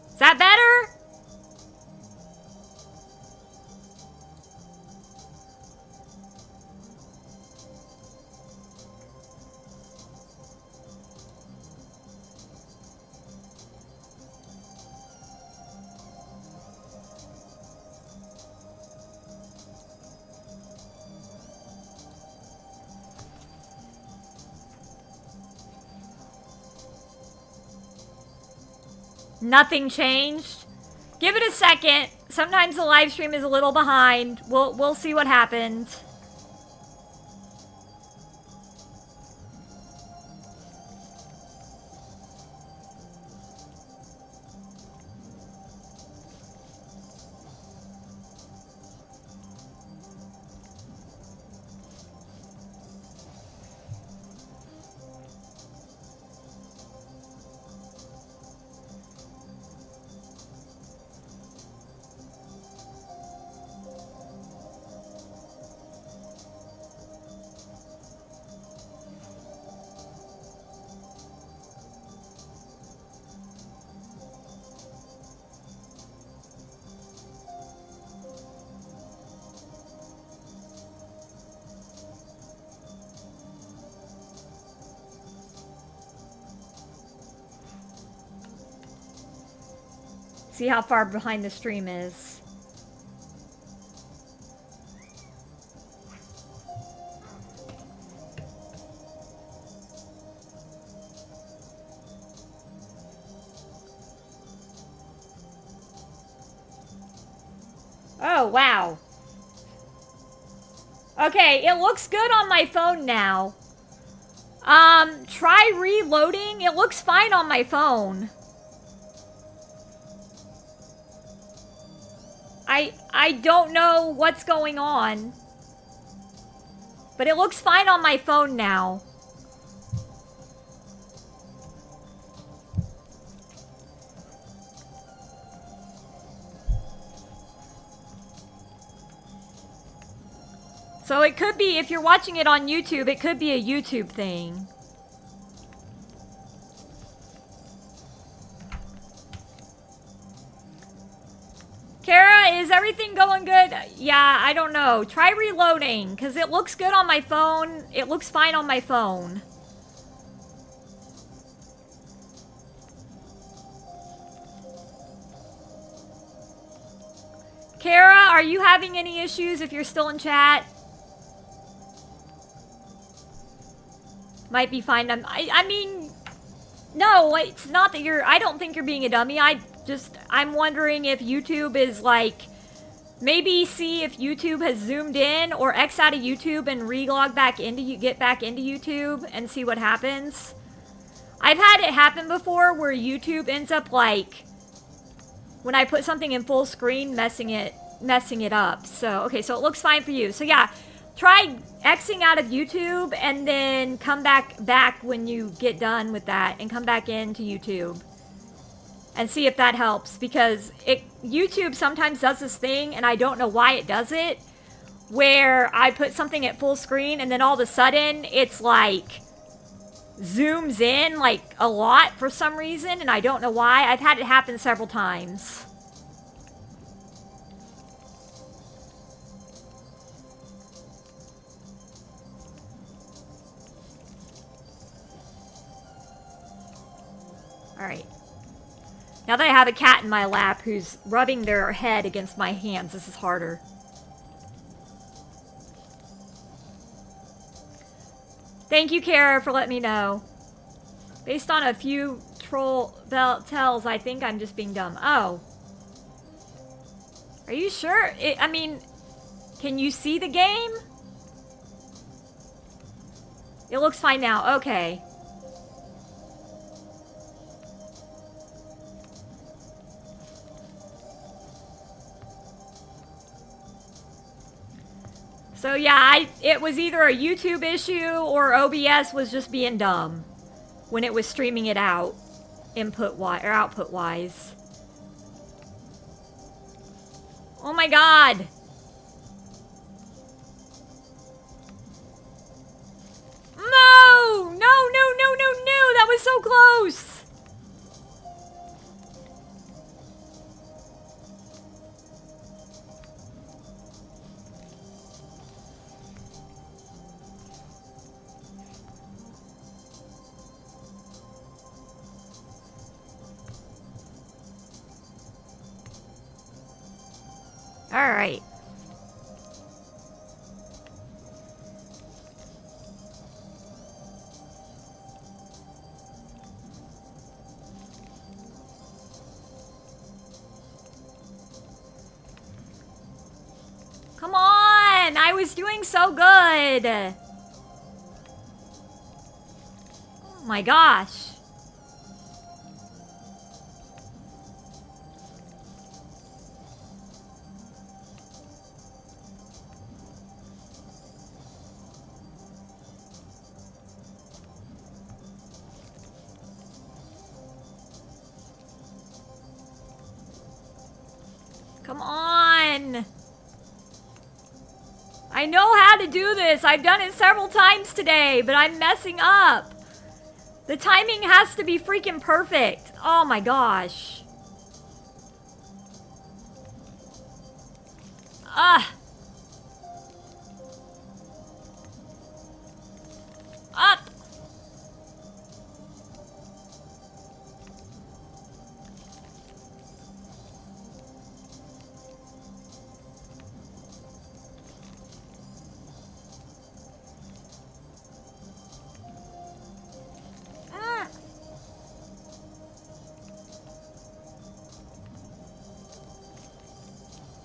Is that better? Nothing changed. Give it a second. Sometimes the live stream is a little behind. We'll see what happens. See how far behind the stream is. Oh, wow. Okay, it looks good on my phone now. Try reloading. It looks fine on my phone. I don't know what's going on. But it looks fine on my phone now. So it could be, if you're watching it on YouTube, it could be a YouTube thing. Kara, is everything going good? Yeah, I don't know. Try reloading, because it looks good on my phone. It looks fine on my phone. Kara, are you having any issues if you're still in chat? Might be fine. I mean, no, it's not that you're, I don't think you're being a dummy. I'm wondering if YouTube is like, maybe see if YouTube has zoomed in or X out of YouTube and re-log back into, get back into YouTube and see what happens. I've had it happen before where YouTube ends up like, when I put something in full screen, messing it up. So, okay, so it looks fine for you. So yeah, try Xing out of YouTube and then come back when you get done with that and come back into YouTube and see if that helps, because YouTube sometimes does this thing and I don't know why it does it, where I put something at full screen and then all of a sudden it's like zooms in like a lot for some reason and I don't know why. I've had it happen several times. Alright. Now that I have a cat in my lap who's rubbing their head against my hands, this is harder. Thank you, Kara, for letting me know. Based on a few troll tells, I think I'm just being dumb. Oh. Are you sure? I mean, can you see the game? It looks fine now. Okay. So yeah, it was either a YouTube issue or OBS was just being dumb when it was streaming it out, input-wise, or output-wise. Oh my god! No! No, no, no, no, no! That was so close! Alright. Come on! I was doing so good! Oh my gosh. Come on! I know how to do this. I've done it several times today, but I'm messing up. The timing has to be freaking perfect. Oh my gosh. Up.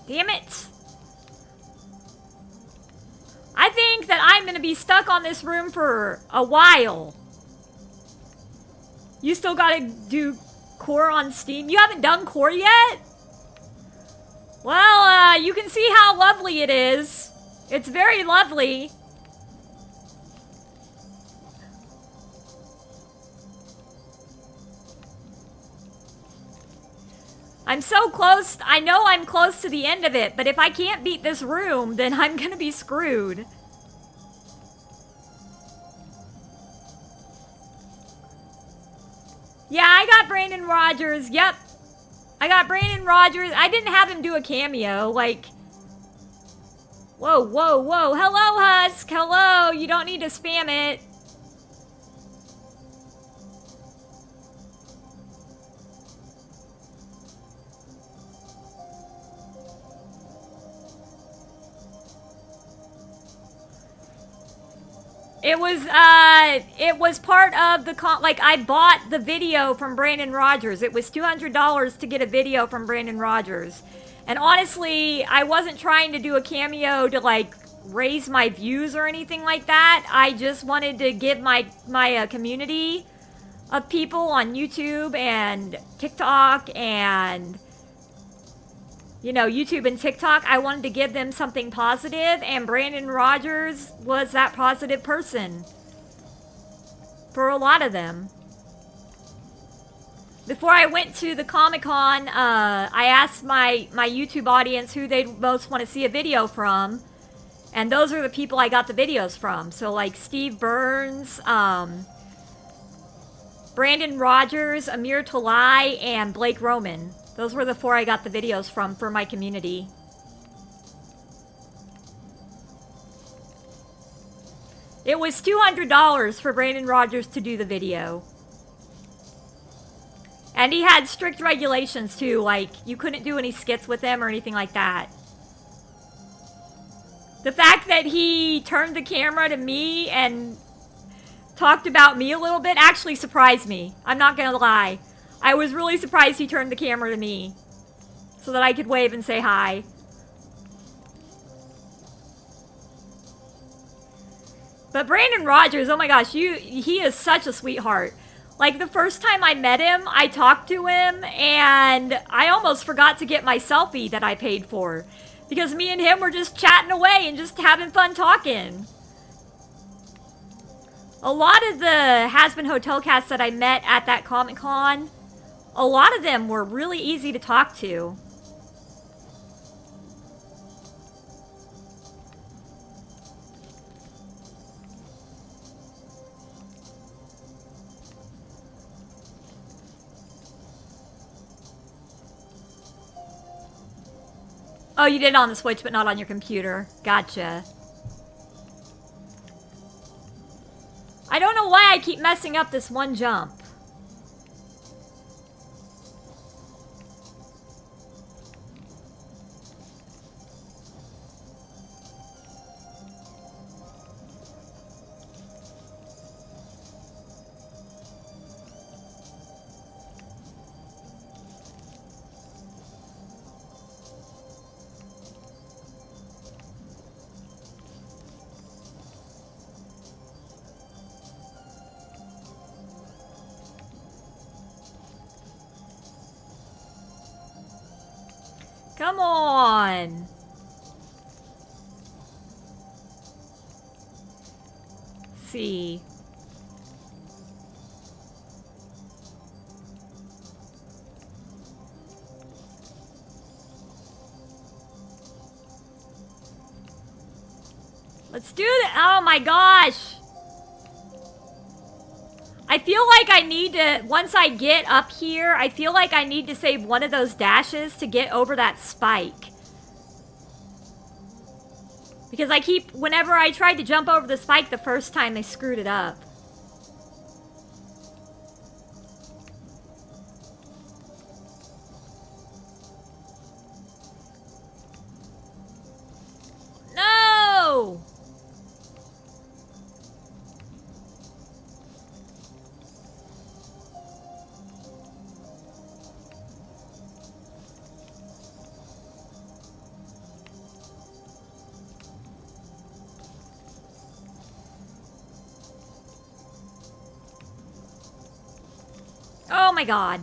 Damn it. I think that I'm gonna be stuck on this room for a while. You still gotta do core on Steam? You haven't done core yet? Well, you can see how lovely it is. It's very lovely. I'm so close. I know I'm close to the end of it, but if I can't beat this room, then I'm gonna be screwed. Yeah, I got Brandon Rogers. Yep. I got Brandon Rogers. I didn't have him do a cameo. Like, whoa, whoa, whoa. Hello, Husk. Hello. You don't need to spam it. It was part of the like, I bought the video from Brandon Rogers. It was $200 to get a video from Brandon Rogers. And honestly, I wasn't trying to do a cameo to, like, raise my views or anything like that. I just wanted to give my community of people on YouTube and TikTok and, you know, YouTube and TikTok, I wanted to give them something positive, and Brandon Rogers was that positive person for a lot of them. Before I went to the Comic-Con, I asked my YouTube audience who they'd most want to see a video from, and those are the people I got the videos from. So, like, Steve Burns, Brandon Rogers, Amir Talai, and Blake Roman. Those were the 4 I got the videos from for my community. It was $200 for Brandon Rogers to do the video. And he had strict regulations too, like you couldn't do any skits with him or anything like that. The fact that he turned the camera to me and talked about me a little bit actually surprised me. I'm not gonna lie. I was really surprised he turned the camera to me so that I could wave and say hi. But Brandon Rogers, oh my gosh, he is such a sweetheart. Like, the first time I met him, I talked to him, and I almost forgot to get my selfie that I paid for. Because me and him were just chatting away and just having fun talking. A lot of the Has-Been Hotel cast that I met at that Comic-Con, a lot of them were really easy to talk to. Oh, you did it on the Switch, but not on your computer. Gotcha. I don't know why I keep messing up this one jump. Come on. See. Let's do that. Oh my gosh. I feel like I need to, once I get up here, I feel like I need to save one of those dashes to get over that spike. Because I keep, whenever I tried to jump over the spike the first time, they screwed it up. No! Oh my god.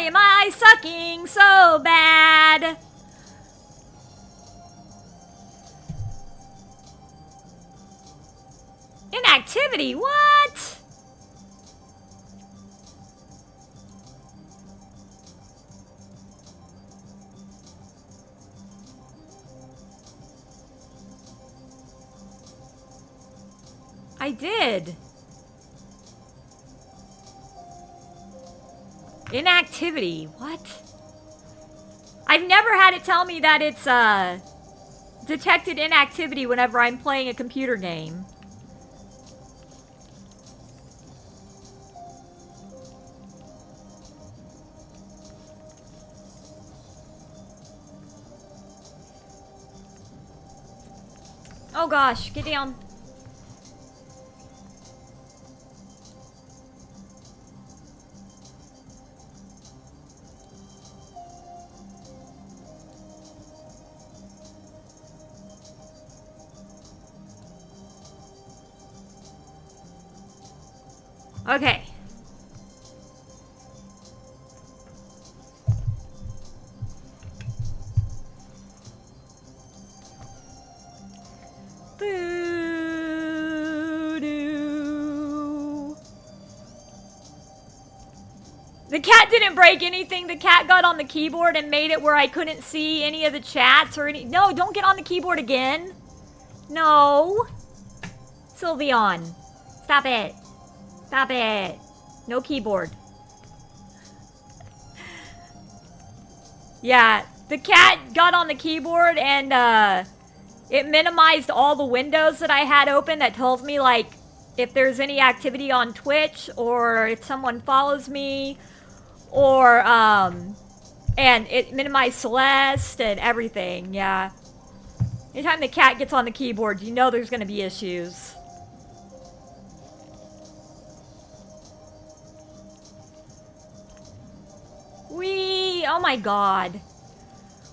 Why am I sucking so bad? Inactivity, what? I did. Inactivity, what? I've never had it tell me that it's, detected inactivity whenever I'm playing a computer game. Oh gosh, get down. Okay. Boo-doo. The cat didn't break anything. The cat got on the keyboard and made it where I couldn't see any of the chats or any... No, don't get on the keyboard again. No. Sylveon. Stop it. Stop it. No keyboard. Yeah, the cat got on the keyboard and it minimized all the windows that I had open that tells me like if there's any activity on Twitch or if someone follows me or and it minimized Celeste and everything, yeah. Anytime the cat gets on the keyboard, you know there's gonna be issues. Whee! Oh my god.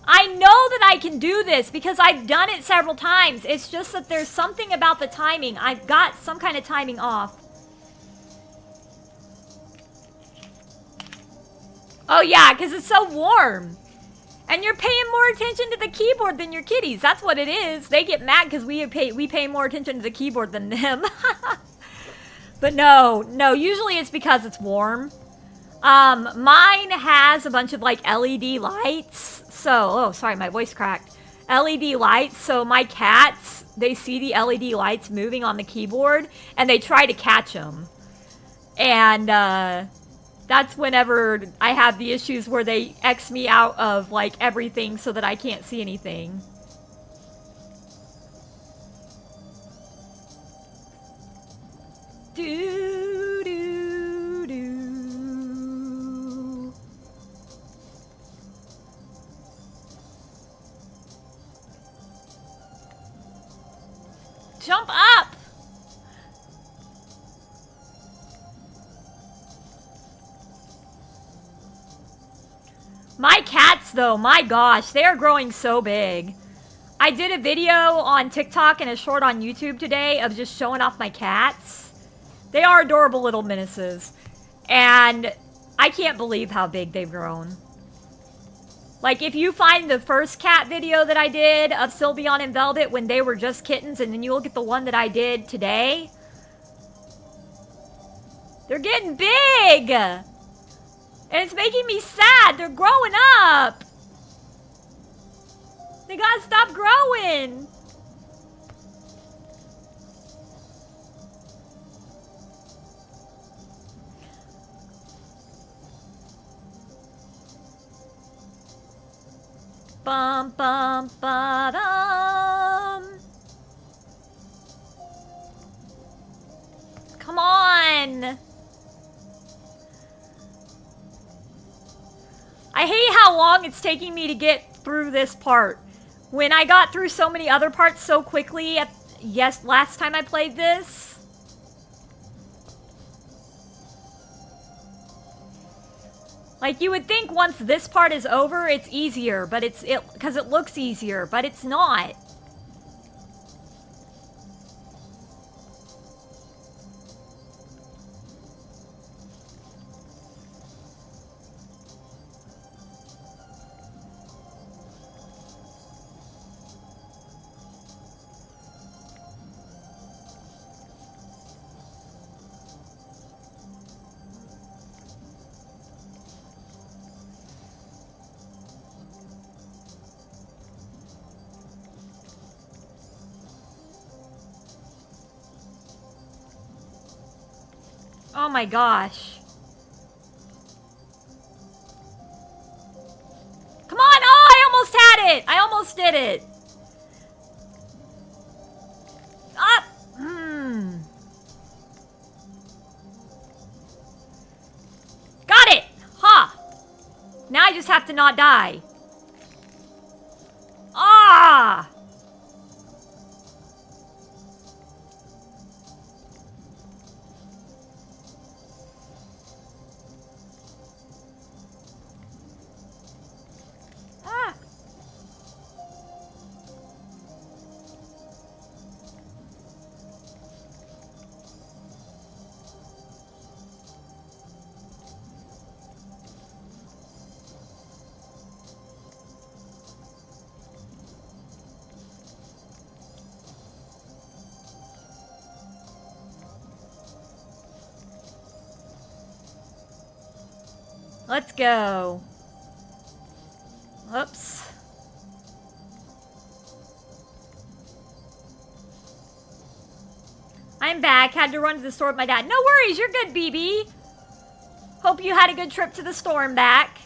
I know that I can do this because I've done it several times. It's just that there's something about the timing. I've got some kind of timing off. Oh yeah, because it's so warm. And you're paying more attention to the keyboard than your kitties. That's what it is. They get mad because we pay more attention to the keyboard than them. But no, usually it's because it's warm. Mine has a bunch of like LED lights. So, oh, sorry, my voice cracked. LED lights. So my cats, they see the LED lights moving on the keyboard and they try to catch them. And, that's whenever I have the issues where they X me out of like everything so that I can't see anything. Do, do, do. Jump up! My cats, though, my gosh, they are growing so big. I did a video on TikTok and a short on YouTube today of just showing off my cats. They are adorable little menaces. And I can't believe how big they've grown. Like, if you find the first cat video that I did of Sylveon and Velvet when they were just kittens, and then you look at the one that I did today, they're getting big! And it's making me sad. They're growing up. They gotta stop growing. Bum, bum, ba-dum. Come on. I hate how long it's taking me to get through this part. When I got through so many other parts so quickly, last time I played this. Like, you would think once this part is over, it's easier, but because it looks easier, but it's not. Oh my gosh. Come on! Oh, I almost had it! I almost did it. Up! Got it! Ha! Now I just have to not die. Ah! Ah! Let's go. Oops. I'm back. Had to run to the store with my dad. No worries, you're good, BB. Hope you had a good trip to the store and back.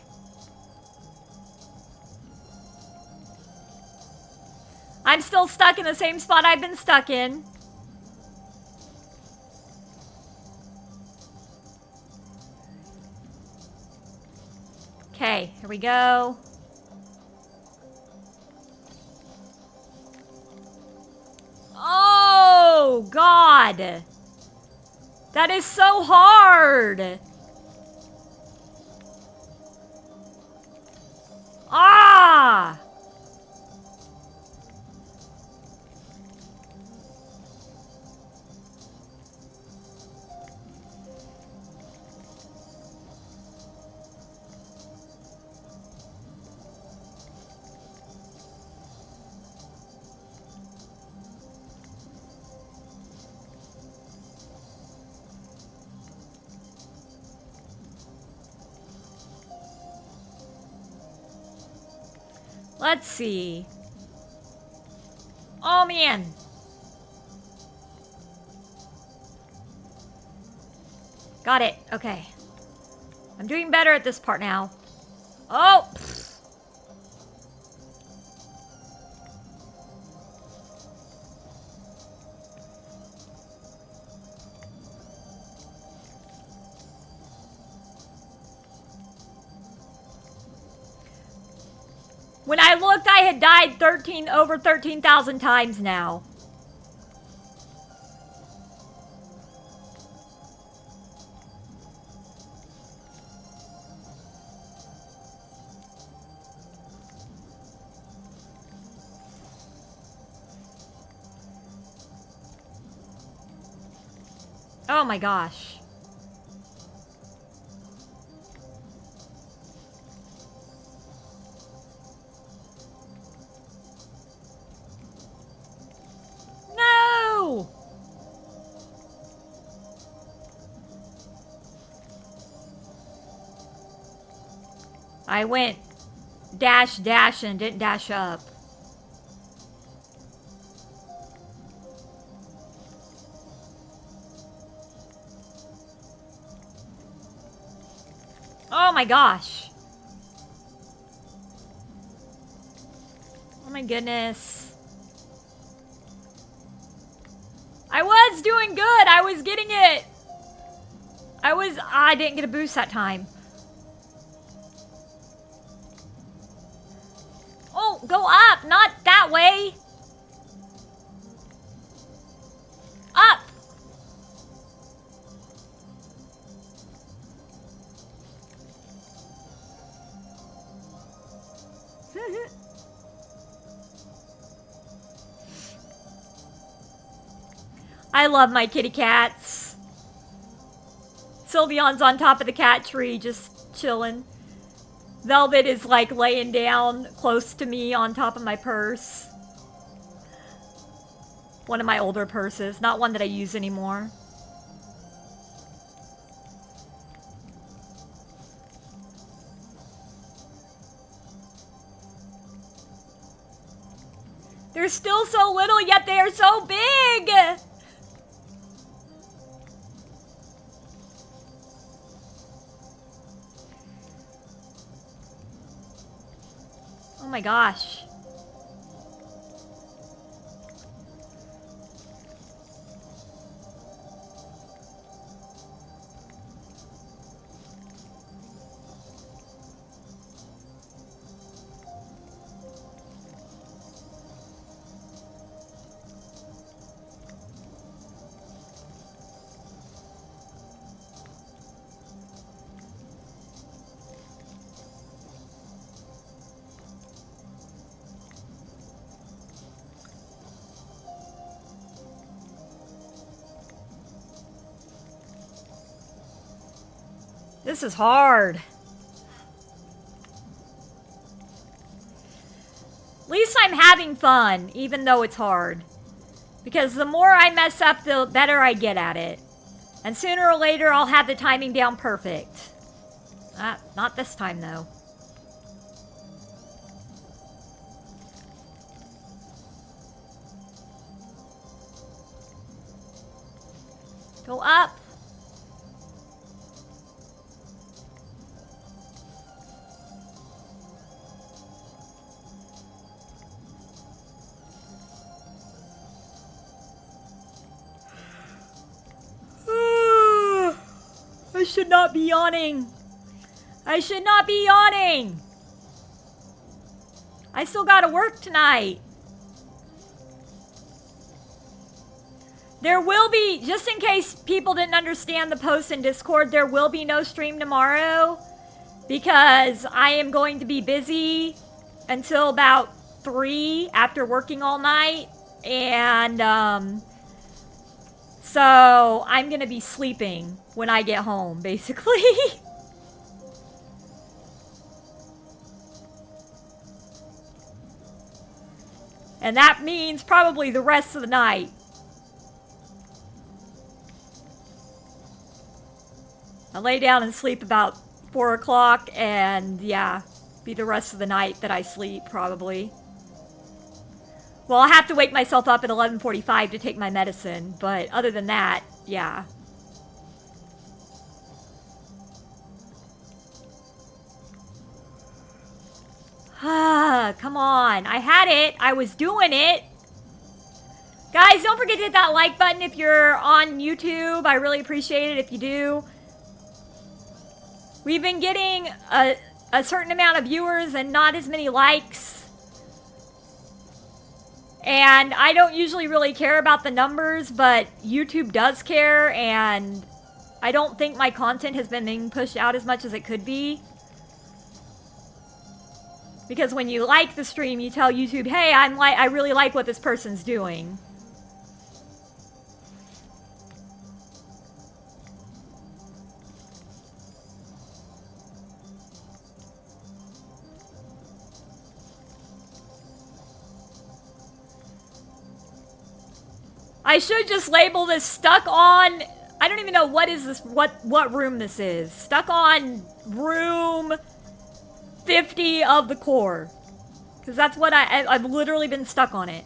I'm still stuck in the same spot I've been stuck in. Okay, here we go. Oh, God. That is so hard. Ah! Let's see. Oh, man. Got it. Okay. I'm doing better at this part now. Oh! When I looked, I had died over 13,000 times now. Oh my gosh. No! I went dash and didn't dash up. Oh my gosh. Oh my goodness. I was doing good. I was getting it. I didn't get a boost that time. Oh, go up, not that way. Up. I love my kitty cats. Sylveon's on top of the cat tree, just chilling. Velvet is like laying down close to me on top of my purse. One of my older purses, not one that I use anymore. They're still so little, yet they are so big! my gosh. This is hard. At least I'm having fun, even though it's hard. Because the more I mess up, the better I get at it. And sooner or later, I'll have the timing down perfect. Not this time, though. Go up. I should not be yawning. I should not be yawning. I still gotta work tonight. There will be, just in case people didn't understand the post in Discord, there will be no stream tomorrow because I am going to be busy until about 3 after working all night. And, so I'm gonna be sleeping when I get home, basically. And that means probably the rest of the night. I lay down and sleep about 4 o'clock, and yeah, be the rest of the night that I sleep, probably. Well, I'll have to wake myself up at 11:45 to take my medicine, but other than that, yeah. Ah, come on. I had it. I was doing it. Guys, don't forget to hit that like button if you're on YouTube. I really appreciate it if you do. We've been getting a certain amount of viewers and not as many likes. And I don't usually really care about the numbers, but YouTube does care, and I don't think my content has been being pushed out as much as it could be. Because when you like the stream, you tell YouTube, hey, I really like what this person's doing. I should just label this stuck on, I don't even know what is this, what room this is. Stuck on room 50 of the core. Because that's what I've literally been stuck on it.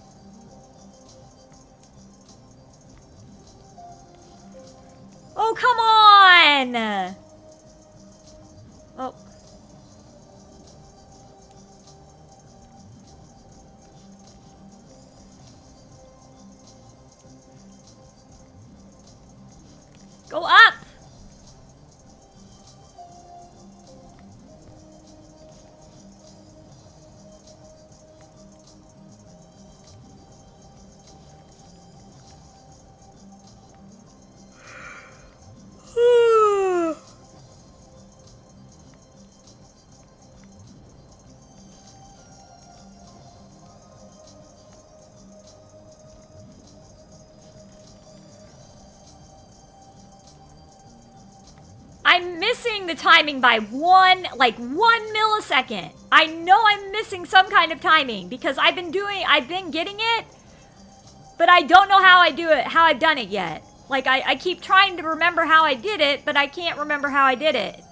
Oh, come on! Oh. Go up! I'm missing the timing by one millisecond. I know I'm missing some kind of timing because I've been getting it, but I don't know how I've done it yet. Like, I keep trying to remember how I did it, but I can't remember how I did it.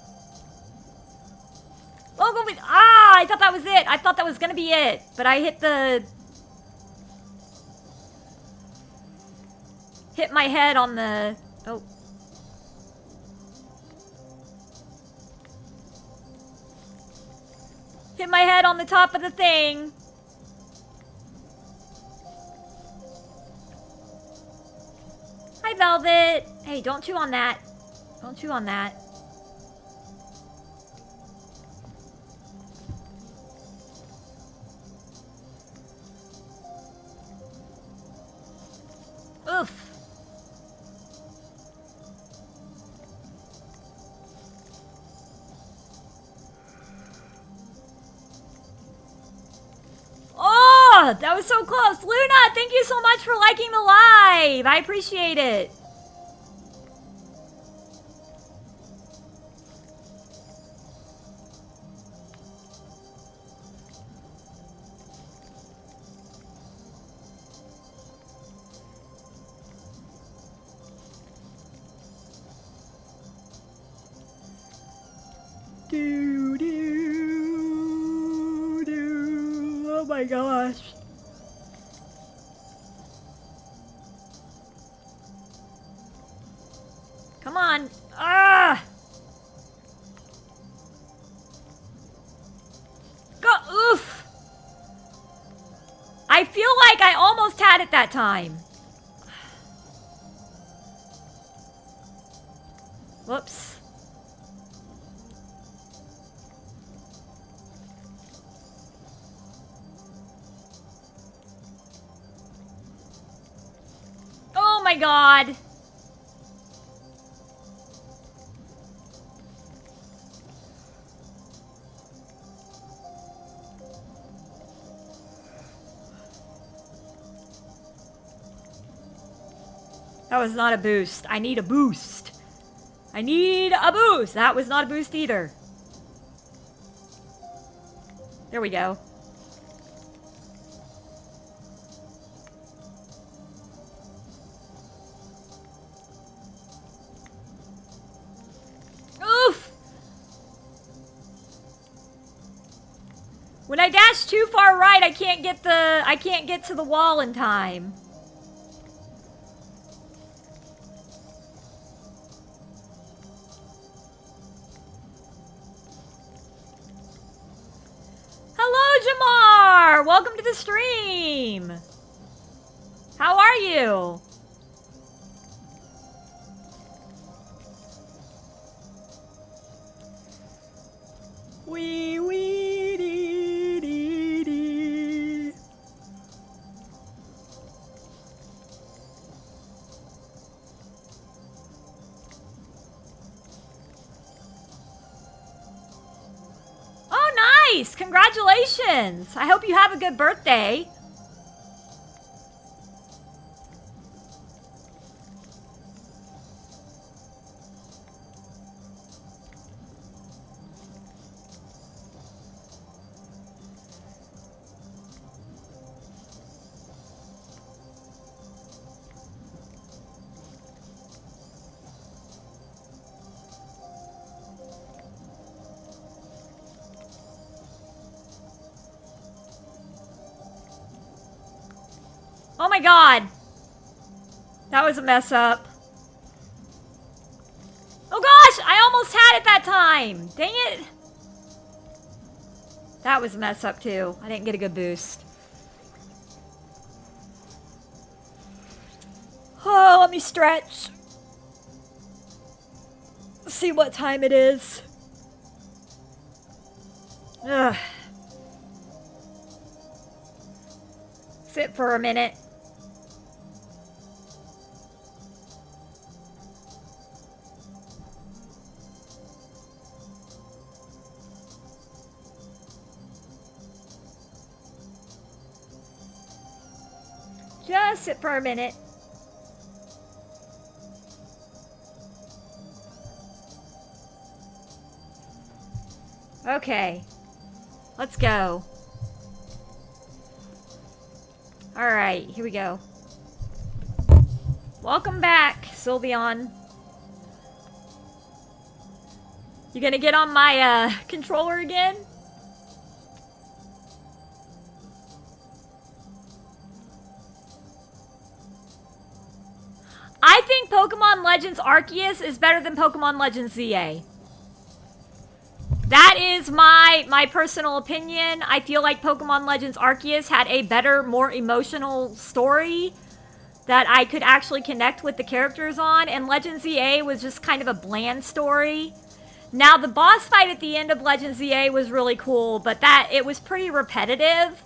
Oh, I thought that was it. I thought that was gonna be it, but I hit my head on the, oh. Hit my head on the top of the thing. Hi, Velvet. Hey, don't chew on that. Don't chew on that. Oof. Oh, that was so close. Luna, thank you so much for liking the live. I appreciate it. Oh my gosh. Come on. Ah! Go. Oof. I feel like I almost had it that time. Whoops. Oh my god. That was not a boost. I need a boost. I need a boost. That was not a boost either. There we go. Oof! When I dash too far right, I can't get to the wall in time. Hello, Jamar! Welcome to the stream! How are you? Wee wee dee dee dee. Oh, nice! Congratulations! I hope you have a good birthday. Oh my god! That was a mess up. Oh gosh! I almost had it that time! Dang it! That was a mess up too. I didn't get a good boost. Oh, let me stretch. See what time it is. Ugh. Sit for a minute. Just sit for a minute. Okay. Let's go. Alright, here we go. Welcome back, Sylveon. You gonna get on my controller again? I think Pokemon Legends Arceus is better than Pokemon Legends ZA. That is my personal opinion. I feel like Pokemon Legends Arceus had a better, more emotional story that I could actually connect with the characters on, and Legends ZA was just kind of a bland story. Now, the boss fight at the end of Legends ZA was really cool, but it was pretty repetitive.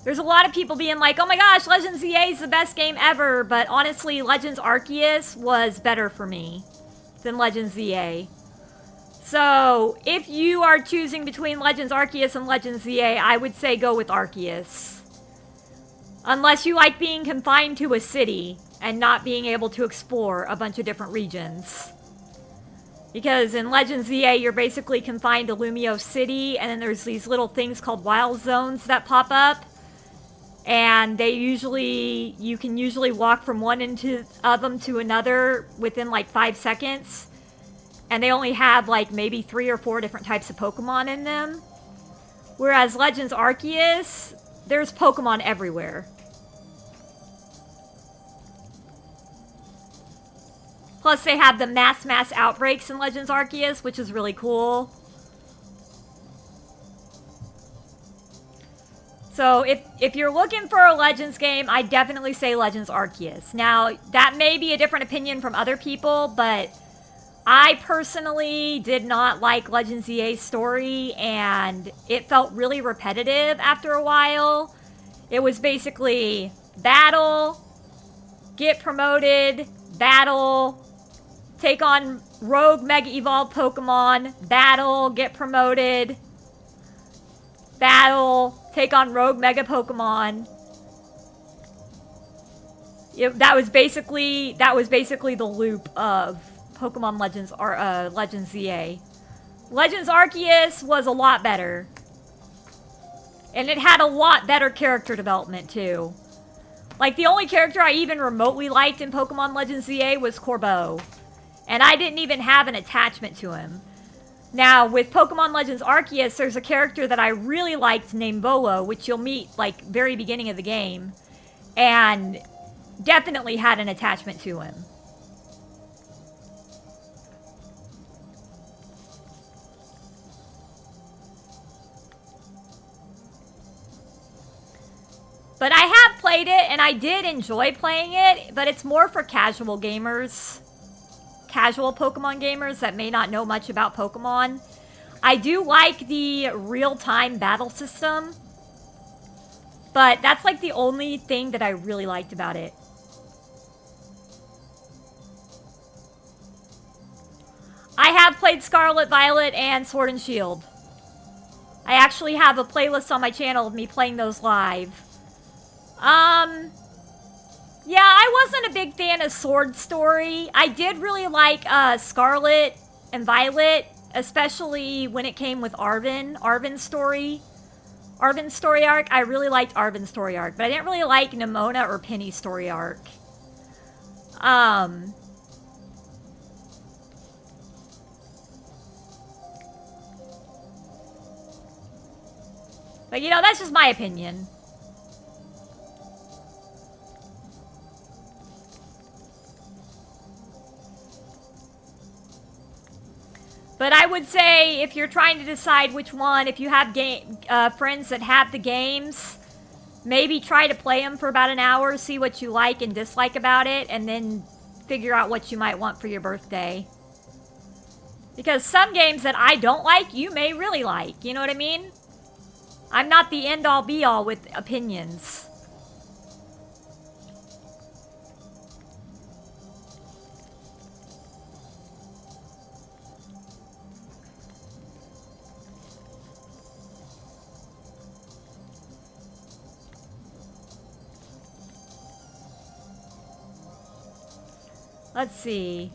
There's a lot of people being like, oh my gosh, Legends ZA is the best game ever, but honestly, Legends Arceus was better for me than Legends ZA. So, if you are choosing between Legends Arceus and Legends ZA, I would say go with Arceus. Unless you like being confined to a city and not being able to explore a bunch of different regions. Because in Legends ZA, you're basically confined to Lumio City, and then there's these little things called wild zones that pop up. And you can usually walk from one end of them to another within like 5 seconds. And they only have like maybe 3 or 4 different types of Pokemon in them. Whereas Legends Arceus, there's Pokemon everywhere. Plus they have the mass outbreaks in Legends Arceus, which is really cool. So if you're looking for a Legends game, I definitely say Legends Arceus. Now, that may be a different opinion from other people, but I personally did not like Legends ZA's story, and it felt really repetitive after a while. It was basically battle, get promoted, battle, take on rogue Mega Evolved Pokemon, battle, get promoted, battle, take on rogue Mega Pokemon. That was basically the loop of Pokemon Legends Legends ZA. Legends Arceus was a lot better. And it had a lot better character development, too. Like, the only character I even remotely liked in Pokemon Legends ZA was Corbeau. And I didn't even have an attachment to him. Now, with Pokemon Legends Arceus, there's a character that I really liked named Volo, which you'll meet, like, very beginning of the game. And definitely had an attachment to him. But I have played it, and I did enjoy playing it, but it's more for casual gamers. Casual Pokemon gamers that may not know much about Pokemon. I do like the real-time battle system, but that's like the only thing that I really liked about it. I have played Scarlet, Violet, and Sword and Shield. I actually have a playlist on my channel of me playing those live. Yeah, I wasn't a big fan of Sword Story. I did really like Scarlet and Violet, especially when it came with Arven's story. Arven's story arc. I really liked Arven's story arc, but I didn't really like Nimona or Penny's story arc. But you know, that's just my opinion. But I would say, if you're trying to decide which one, if you have friends that have the games, maybe try to play them for about an hour, see what you like and dislike about it, and then figure out what you might want for your birthday. Because some games that I don't like, you may really like. You know what I mean? I'm not the end-all be-all with opinions. Let's see.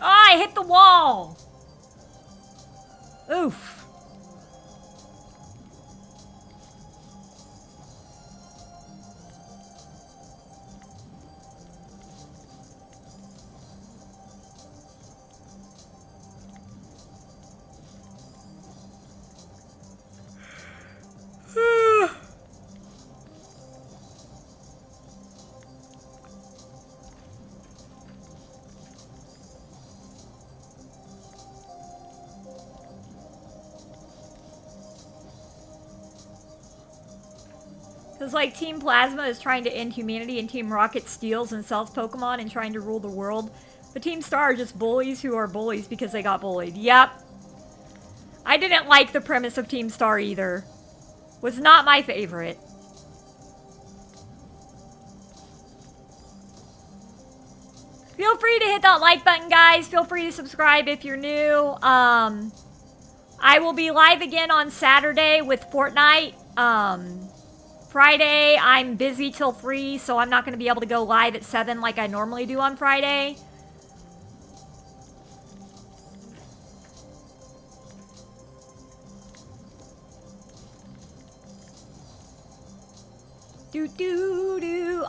Oh, I hit the wall! Oof. It's like Team Plasma is trying to end humanity and Team Rocket steals and sells Pokemon and trying to rule the world. But Team Star are just bullies who are bullies because they got bullied. Yep. I didn't like the premise of Team Star either. Was not my favorite. Feel free to hit that like button, guys. Feel free to subscribe if you're new. I will be live again on Saturday with Fortnite. Friday, I'm busy till 3, so I'm not going to be able to go live at 7 like I normally do on Friday.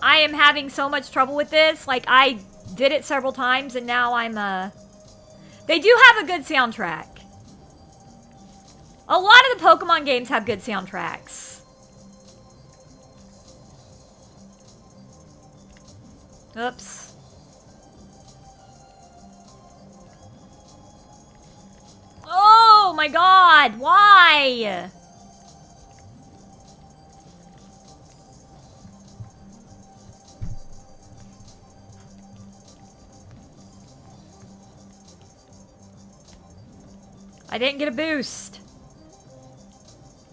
I am having so much trouble with this. Like, I did it several times, and now I'm, They do have a good soundtrack. A lot of the Pokemon games have good soundtracks. Oops. Oh my god, why? I didn't get a boost.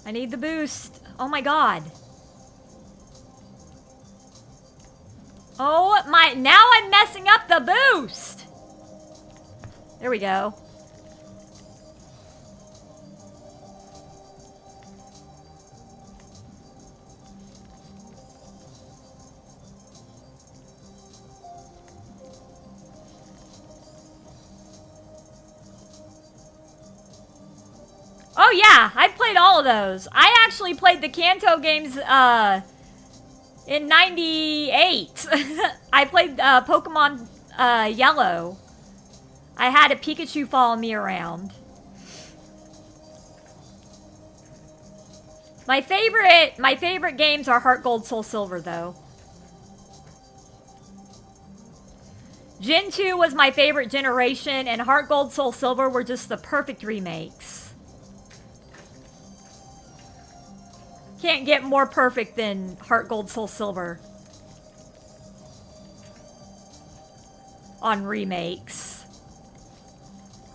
I need the boost. Oh my god. Oh my, now I'm messing up the boost. There we go. Oh yeah, I played all of those. I actually played the Kanto games in 98. I played Pokemon Yellow. I had a Pikachu follow me around. My favorite games are Heart Gold, Soul Silver though. Gen 2 was my favorite generation, and Heart Gold, Soul Silver were just the perfect remakes. Can't get more perfect than Heart Gold, Soul Silver on remakes.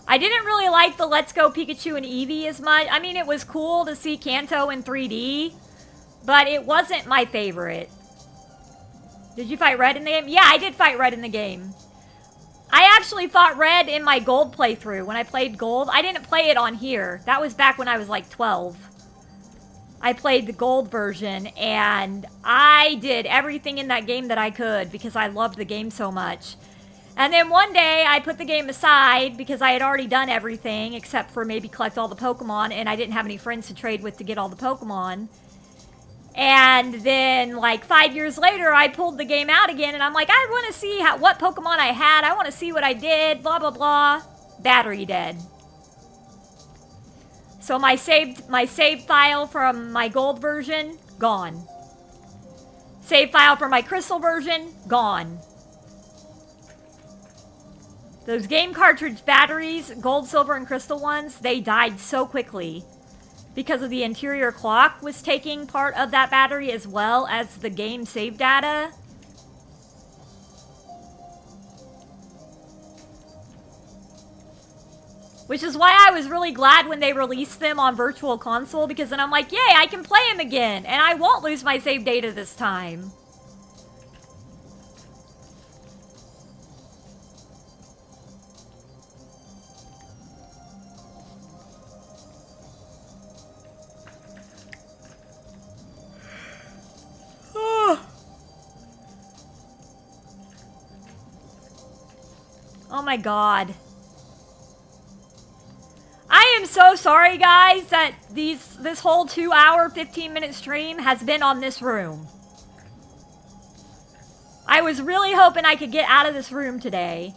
I didn't really like the Let's Go Pikachu and Eevee as much. I mean, it was cool to see Kanto in 3D, but it wasn't my favorite. Did you fight Red in the game? Yeah, I did fight Red in the game. I actually fought Red in my Gold playthrough. When I played Gold, I didn't play it on here. That was back when I was like 12. I played the Gold version, and I did everything in that game that I could because I loved the game so much. And then one day, I put the game aside because I had already done everything except for maybe collect all the Pokemon, and I didn't have any friends to trade with to get all the Pokemon. And then, like, 5 years later, I pulled the game out again, and I'm like, I want to see what Pokemon I had. I want to see what I did, blah, blah, blah. Battery dead. So my save file from my Gold version, gone. Save file for my Crystal version, gone. Those game cartridge batteries, Gold, Silver, and Crystal ones, they died so quickly. Because of the interior clock was taking part of that battery as well as the game save data. Which is why I was really glad when they released them on Virtual Console, because then I'm like, yay, I can play them again, and I won't lose my save data this time. Oh my god. I am so sorry, guys, that this whole 2-hour, 15-minute stream has been on this room. I was really hoping I could get out of this room today.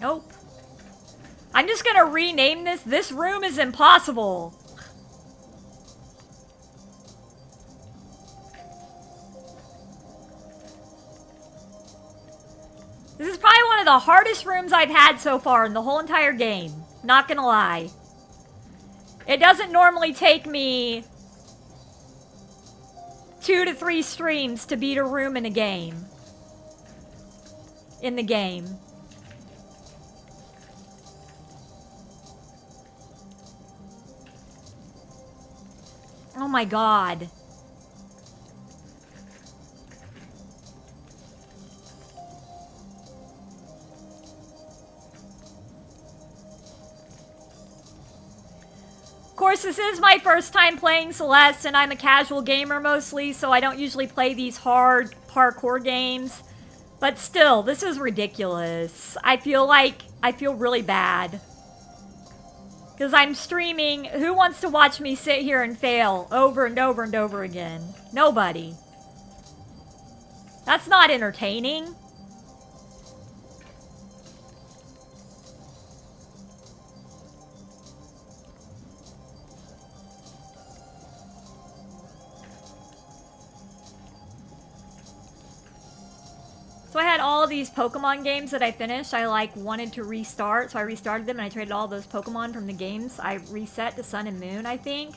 Nope. I'm just gonna rename this. This room is impossible. the hardest rooms I've had so far in the whole entire game. Not gonna lie. It doesn't normally take me 2 to 3 streams to beat a room in a game. In the game. Oh my god. Of course, this is my first time playing Celeste, and I'm a casual gamer mostly, so I don't usually play these hard parkour games. But still, this is ridiculous. I feel really bad. Because I'm streaming. Who wants to watch me sit here and fail over and over and over again? Nobody. That's not entertaining. So I had all of these Pokemon games that I finished. I wanted to restart, so I restarted them and I traded all those Pokemon from the games. I reset to Sun and Moon, I think.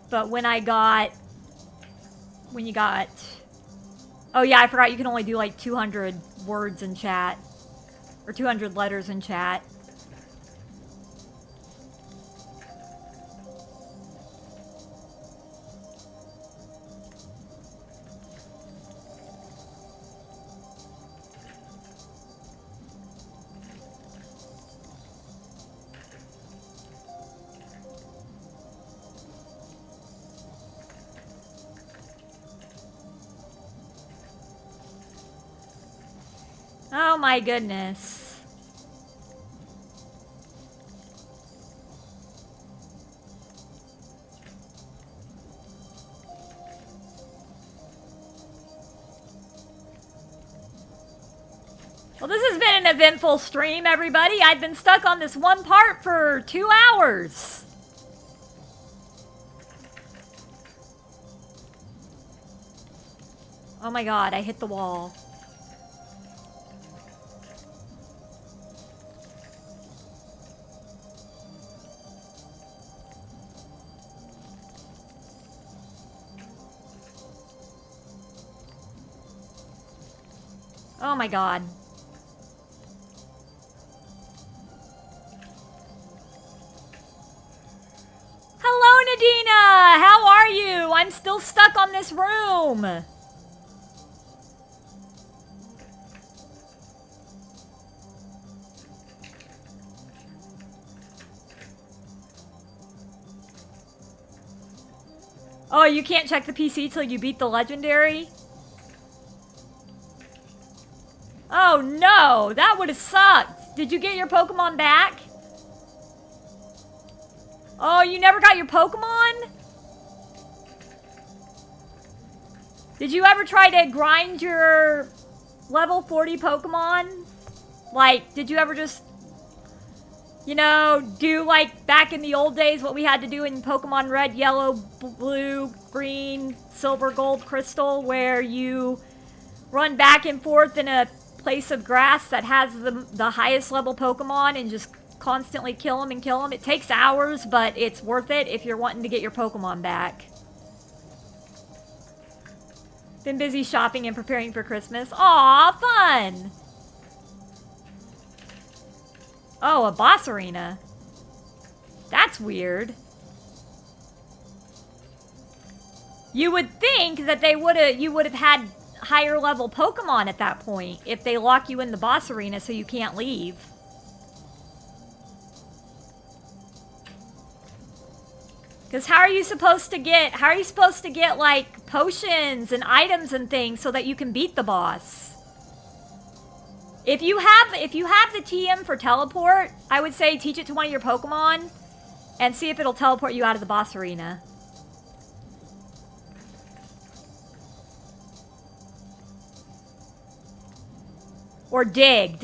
But when you got... Oh yeah, I forgot you can only do like 200 words in chat. Or 200 letters in chat. Oh my goodness. Well, this has been an eventful stream, everybody. I've been stuck on this one part for 2 hours. Oh my god, I hit the wall. Oh my god. Hello, Nadina! How are you? I'm still stuck on this room. Oh, you can't check the PC till you beat the legendary? Oh no, that would have sucked. Did you get your Pokemon back? Oh, you never got your Pokemon? Did you ever try to grind your level 40 Pokemon? Like, did you ever just, you know, do like back in the old days what we had to do in Pokemon Red, Yellow, Blue, Green, Silver, Gold, Crystal, where you run back and forth in a place of grass that has the highest level Pokemon and just constantly kill them and kill them. It takes hours, but it's worth it if you're wanting to get your Pokemon back. Been busy shopping and preparing for Christmas. Aw, fun! Oh, a boss arena. That's weird. You would think that you would have had higher level Pokemon at that point if they lock you in the boss arena so you can't leave. Because how are you supposed to get like potions and items and things so that you can beat the boss? If you have the TM for teleport, I would say teach it to one of your Pokemon and see if it'll teleport you out of the boss arena. Or dig.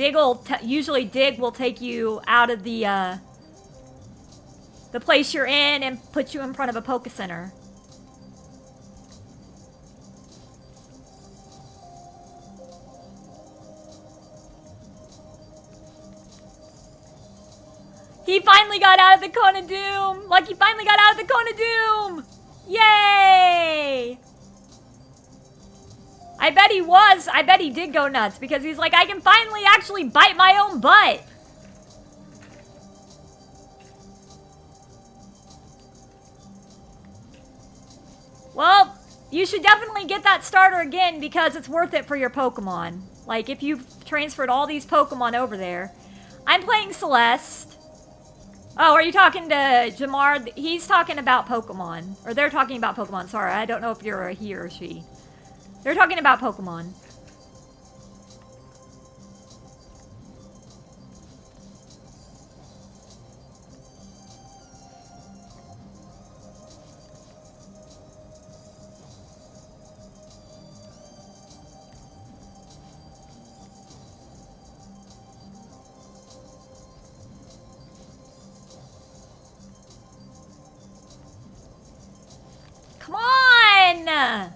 Usually dig will take you out of the place you're in and put you in front of a Poke Center. He finally got out of the Cone of Doom! Lucky finally got out of the Cone of Doom! Yay! I bet he was. I bet he did go nuts because he's like, I can finally actually bite my own butt. Well, you should definitely get that starter again because it's worth it for your Pokemon. Like, if you've transferred all these Pokemon over there. I'm playing Celeste. Oh, are you talking to Jamar? He's talking about Pokemon. Or they're talking about Pokemon. Sorry, I don't know if you're a he or she. They're talking about Pokemon. Come on!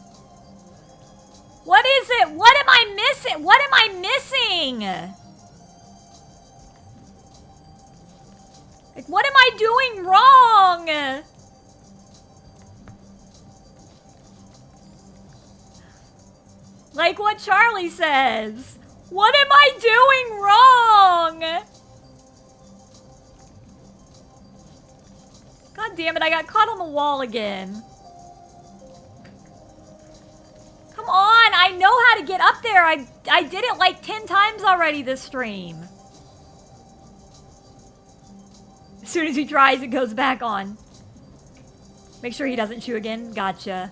What is it? What am I missing? What am I missing? Like, what am I doing wrong? Like what Charlie says. What am I doing wrong? God damn it, I got caught on the wall again. Come on, I know how to get up there. I did it like 10 times already this stream. As soon as he tries, it goes back on. Make sure he doesn't chew again. Gotcha.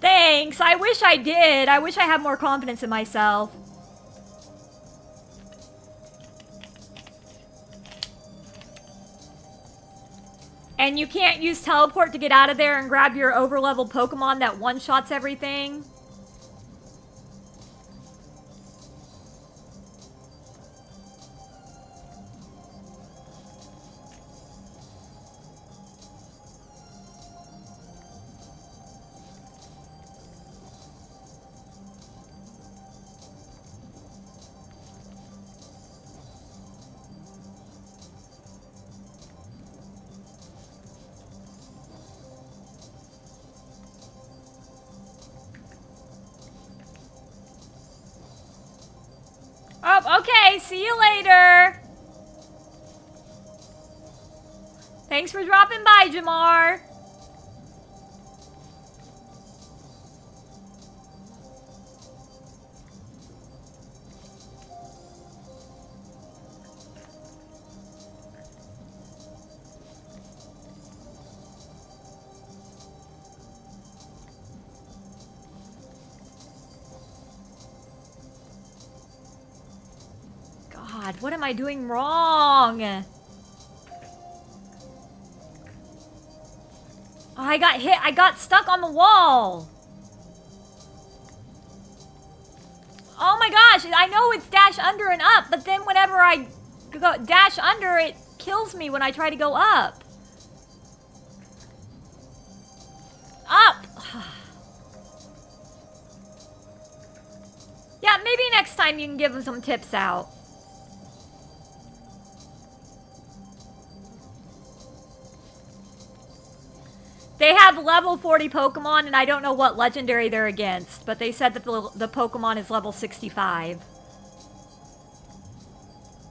Thanks. I wish I did. I wish I had more confidence in myself. And you can't use teleport to get out of there and grab your overleveled Pokemon that one-shots everything. Oh, okay. See you later. Thanks for dropping by, Jamar. God, what am I doing wrong? Oh, I got hit. I got stuck on the wall. Oh my gosh, I know it's dash under and up, but then whenever I go dash under, it kills me when I try to go up. Up! Yeah, maybe next time you can give them some tips out. They have level 40 Pokemon, and I don't know what legendary they're against, but they said that the Pokemon is level 65.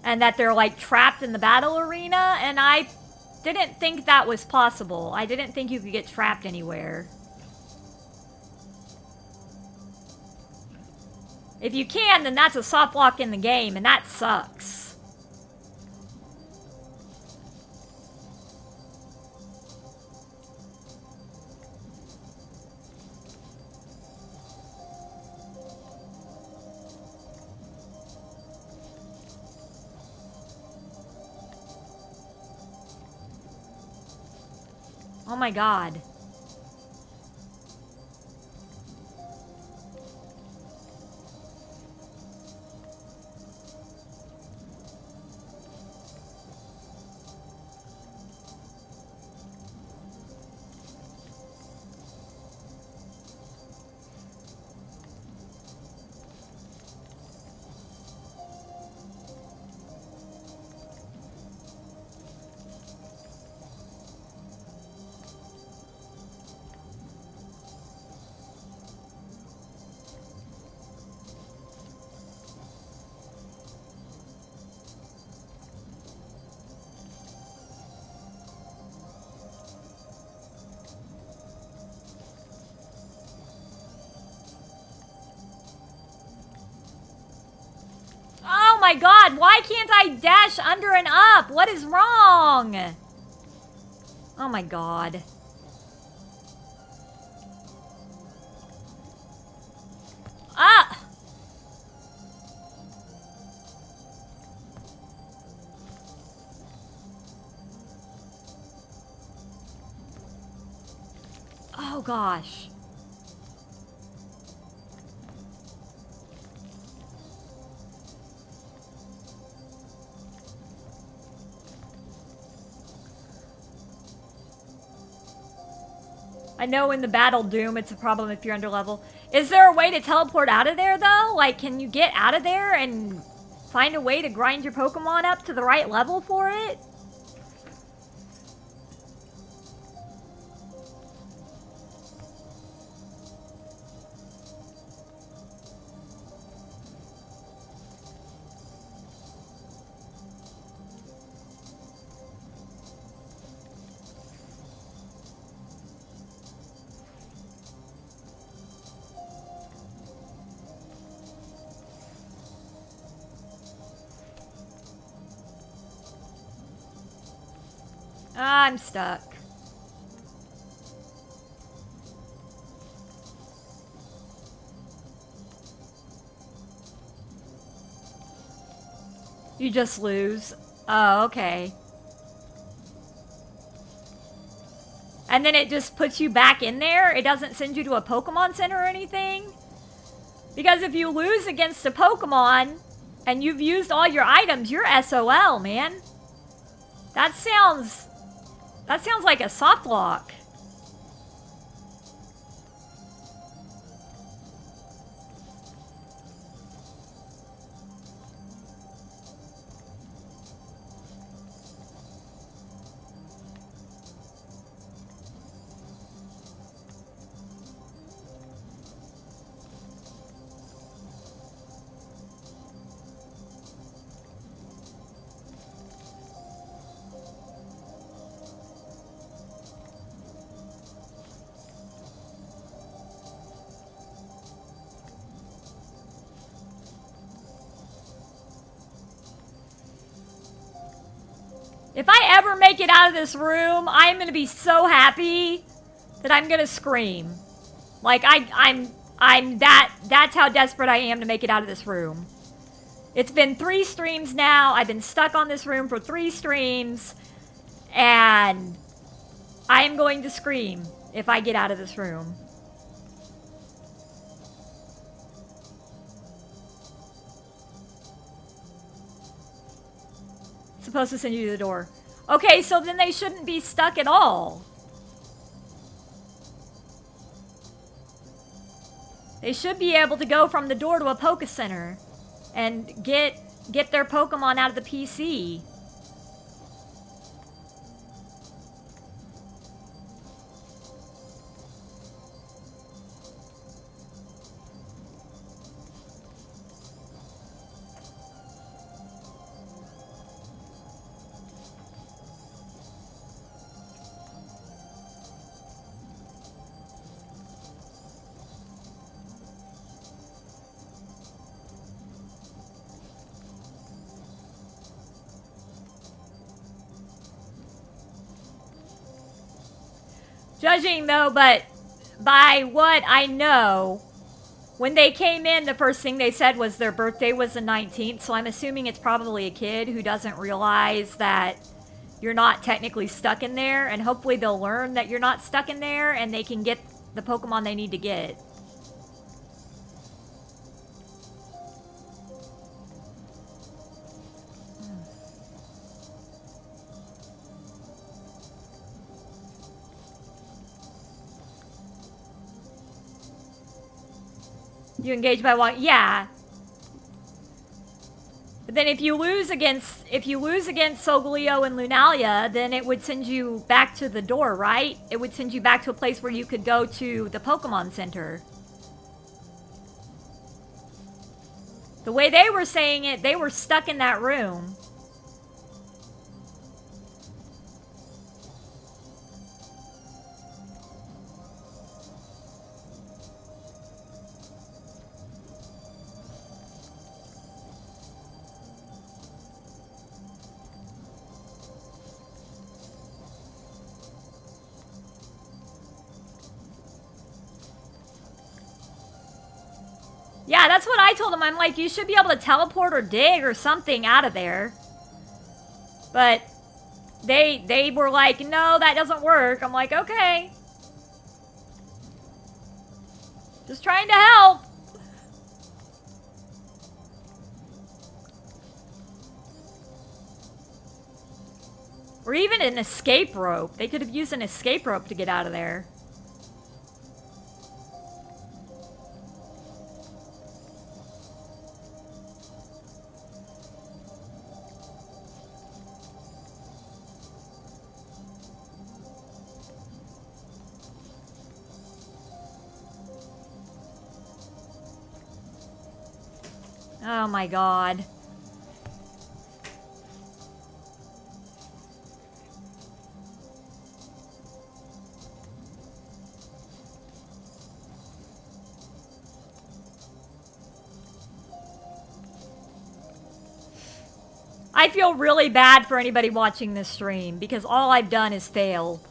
And that they're, like, trapped in the battle arena, and I didn't think that was possible. I didn't think you could get trapped anywhere. If you can, then that's a soft lock in the game, and that sucks. Oh my god. Oh my god, why can't I dash under and up? What is wrong? Oh my god. Ah! Oh gosh. I know in the Battle Doom it's a problem if you're under level. Is there a way to teleport out of there though? Like, can you get out of there and find a way to grind your Pokemon up to the right level for it? I'm stuck. You just lose. Oh, okay. And then it just puts you back in there? It doesn't send you to a Pokemon Center or anything? Because if you lose against a Pokemon and you've used all your items, you're SOL, man. That sounds like a soft lock. If I ever make it out of this room, I'm gonna be so happy that I'm gonna scream. Like, that's how desperate I am to make it out of this room. It's been 3 streams now. I've been stuck on this room for 3 streams. And I am going to scream if I get out of this room. Supposed to send you to the door. Okay, so then they shouldn't be stuck at all. They should be able to go from the door to a Poké Center and get their Pokemon out of the PC. Judging though, but by what I know, when they came in, the first thing they said was their birthday was the 19th, so I'm assuming it's probably a kid who doesn't realize that you're not technically stuck in there, and hopefully they'll learn that you're not stuck in there and they can get the Pokemon they need to get. You engage by walking. Yeah. But then if you lose against Solgaleo and Lunalia, then it would send you back to the door, right? It would send you back to a place where you could go to the Pokemon Center. The way they were saying it, they were stuck in that room. Yeah, that's what I told him. I'm like, you should be able to teleport or dig or something out of there. But they were like, no, that doesn't work. I'm like, okay. Just trying to help. Or even an escape rope. They could have used an escape rope to get out of there. Oh my god. I feel really bad for anybody watching this stream because all I've done is fail.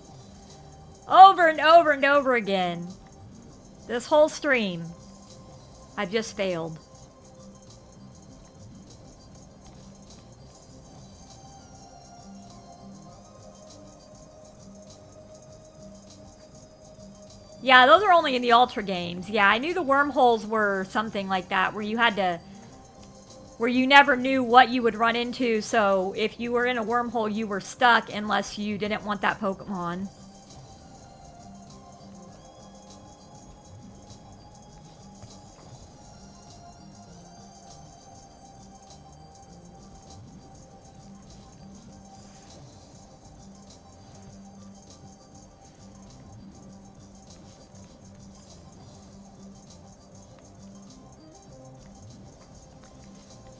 Over and over and over again. This whole stream. I've just failed. Yeah, those are only in the Ultra games. Yeah, I knew the wormholes were something like that, where you had to... where you never knew what you would run into, so if you were in a wormhole, you were stuck unless you didn't want that Pokemon.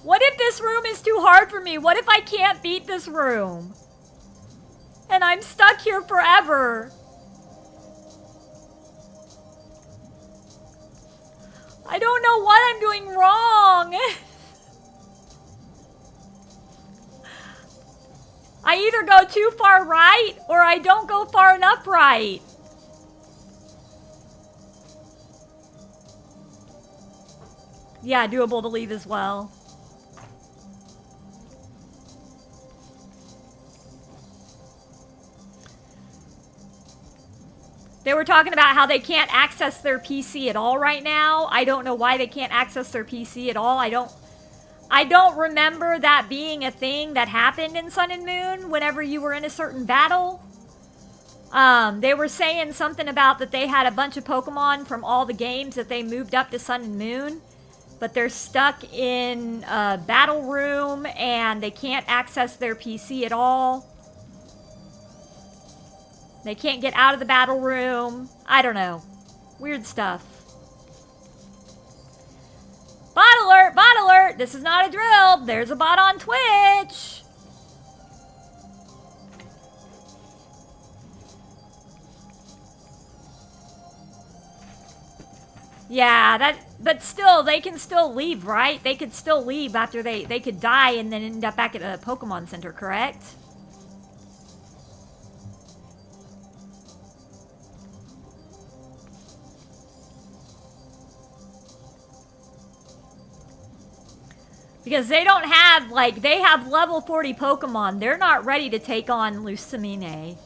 What if this room is too hard for me? What if I can't beat this room? And I'm stuck here forever. I don't know what I'm doing wrong. I either go too far right or I don't go far enough right. Yeah, doable to leave as well. They were talking about how they can't access their PC at all right now. I don't know why they can't access their PC at all. I don't remember that being a thing that happened in Sun and Moon whenever you were in a certain battle. They were saying something about that they had a bunch of Pokemon from all the games that they moved up to Sun and Moon, but they're stuck in a battle room and they can't access their PC at all. They can't get out of the battle room. I don't know. Weird stuff. Bot alert! Bot alert! This is not a drill. There's a bot on Twitch. Yeah, but still, they can still leave, right? They could still leave after they could die and then end up back at a Pokemon Center, correct? Because they don't have, like, they have level 40 Pokemon. They're not ready to take on Lucamine.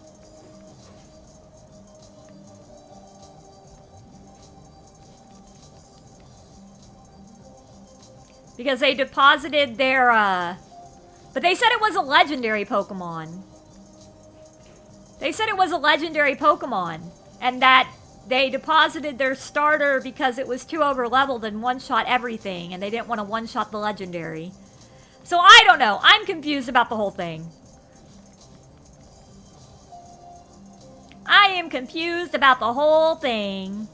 Because they deposited their, But they said it was a legendary Pokemon. They said it was a legendary Pokemon. And that they deposited their starter because it was too over-leveled and one-shot everything. And they didn't want to one-shot the legendary. So I don't know. I'm confused about the whole thing. I am confused about the whole thing.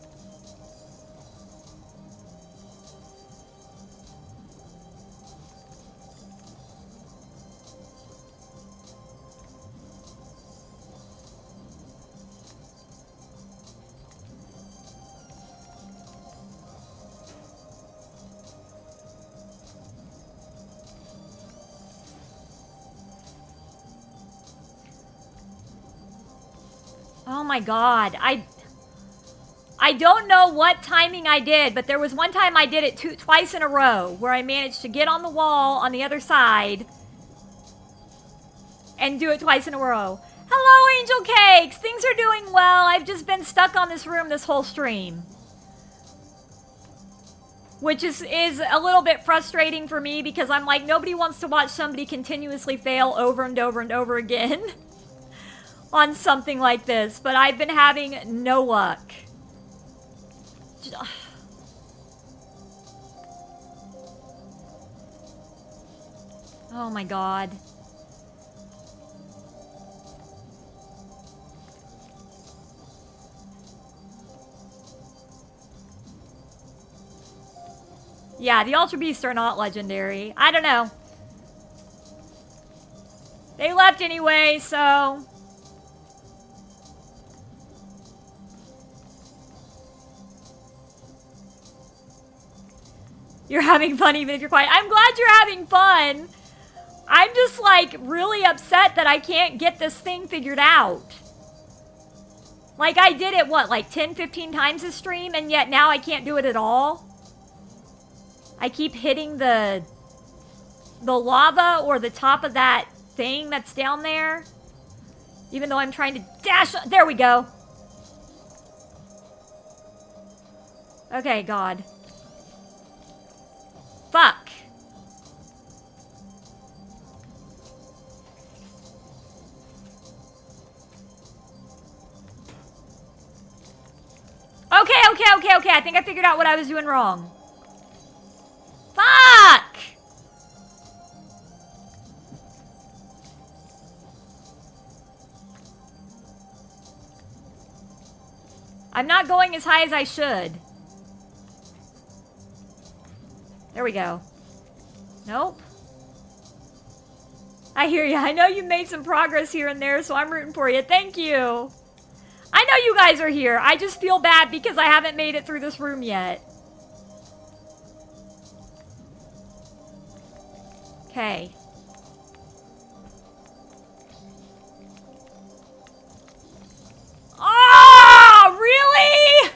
Oh my god, I don't know what timing I did, but there was one time I did it twice in a row where I managed to get on the wall on the other side and do it twice in a row. Hello, Angel Cakes! Things are doing well. I've just been stuck on this room this whole stream. Which is a little bit frustrating for me because I'm like, nobody wants to watch somebody continuously fail over and over and over again. On something like this, but I've been having no luck. Oh my god. Yeah, the Ultra Beasts are not legendary. I don't know. They left anyway, so... You're having fun even if you're quiet. I'm glad you're having fun. I'm just like really upset that I can't get this thing figured out. Like I did it, what, like 10, 15 times this stream and yet now I can't do it at all? I keep hitting the lava or the top of that thing that's down there. Even though I'm trying to dash. There we go. Okay, God. Fuck. Okay. I think I figured out what I was doing wrong. Fuck! I'm not going as high as I should. There we go. Nope. I hear you. I know you made some progress here and there, so I'm rooting for you. Thank you. I know you guys are here. I just feel bad because I haven't made it through this room yet. Okay. Oh, really?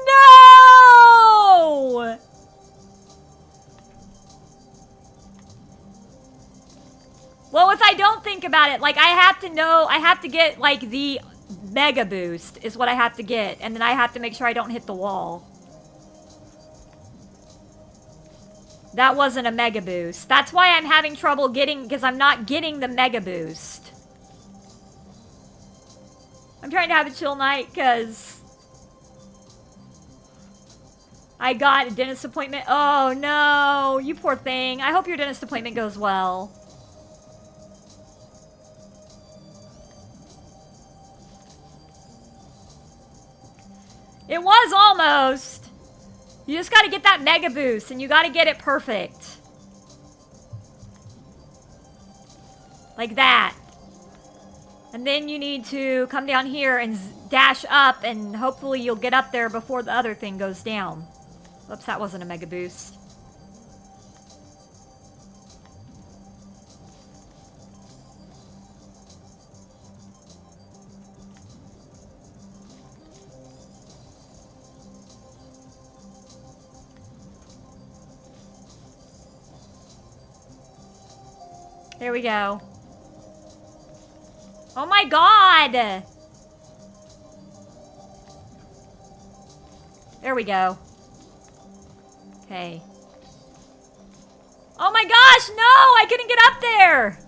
No! Well, if I don't think about it, like I have to get like the Mega Boost is what I have to get. And then I have to make sure I don't hit the wall. That wasn't a Mega Boost. That's why I'm having trouble getting, because I'm not getting the Mega Boost. I'm trying to have a chill night because I got a dentist appointment. Oh no, you poor thing. I hope your dentist appointment goes well. It was almost. You just gotta get that Mega Boost and you gotta get it perfect. Like that. And then you need to come down here and dash up and hopefully you'll get up there before the other thing goes down. Whoops, that wasn't a Mega Boost. There we go. Oh my god! There we go. Okay. Oh my gosh, no! I couldn't get up there!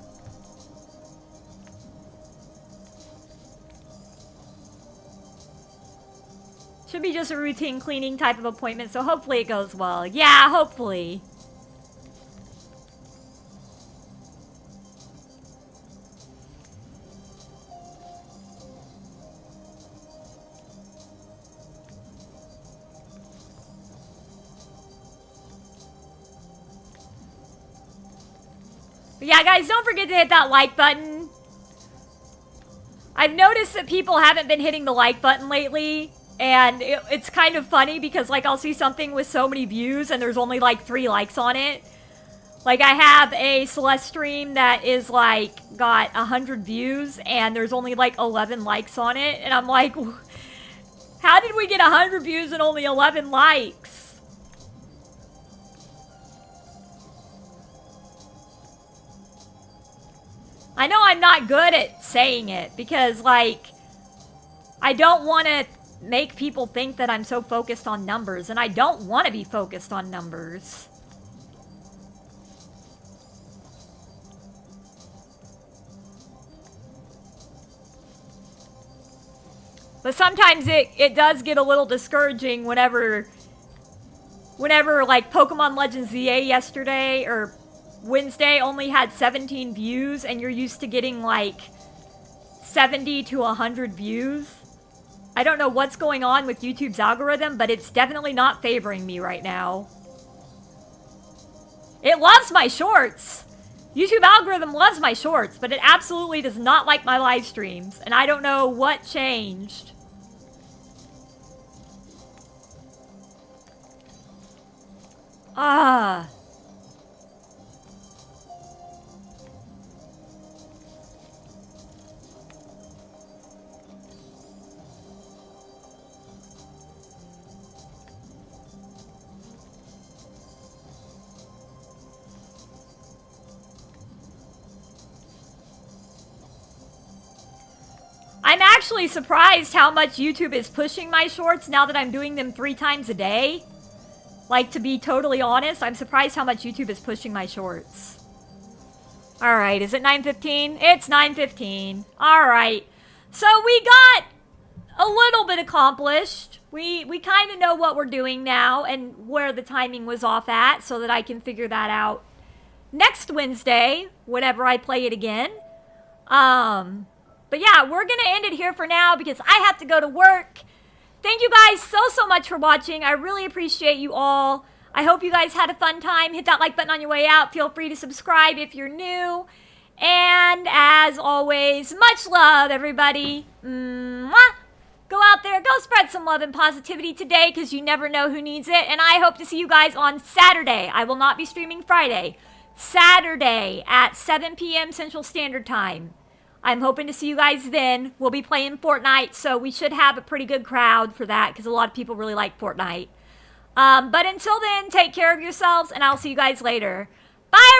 Should be just a routine cleaning type of appointment, so hopefully it goes well. Yeah, hopefully. But yeah, guys, don't forget to hit that like button. I've noticed that people haven't been hitting the like button lately. And it's kind of funny because, like, I'll see something with so many views and there's only, like, 3 likes on it. Like, I have a Celeste stream that is, like, got 100 views and there's only, like, 11 likes on it. And I'm like, how did we get 100 views and only 11 likes? I know I'm not good at saying it because, like, I don't want to make people think that I'm so focused on numbers, and I don't want to be focused on numbers. But sometimes it does get a little discouraging whenever like Pokemon Legends ZA yesterday or Wednesday only had 17 views and you're used to getting like 70 to 100 views. I don't know what's going on with YouTube's algorithm, but it's definitely not favoring me right now. It loves my shorts. YouTube algorithm loves my shorts, but it absolutely does not like my live streams, and I don't know what changed. Ah. I'm actually surprised how much YouTube is pushing my shorts now that I'm doing them 3 times a day. Like, to be totally honest, I'm surprised how much YouTube is pushing my shorts. Alright, is it 9:15? It's 9:15. Alright. So we got a little bit accomplished. We kind of know what we're doing now and where the timing was off at so that I can figure that out next Wednesday, whenever I play it again. But yeah, we're going to end it here for now because I have to go to work. Thank you guys so much for watching. I really appreciate you all. I hope you guys had a fun time. Hit that like button on your way out. Feel free to subscribe if you're new. And as always, much love, everybody. Mwah! Go out there, go spread some love and positivity today because you never know who needs it. And I hope to see you guys on Saturday. I will not be streaming Friday. Saturday at 7 p.m. Central Standard Time. I'm hoping to see you guys then. We'll be playing Fortnite, so we should have a pretty good crowd for that because a lot of people really like Fortnite. But until then, take care of yourselves, and I'll see you guys later. Bye!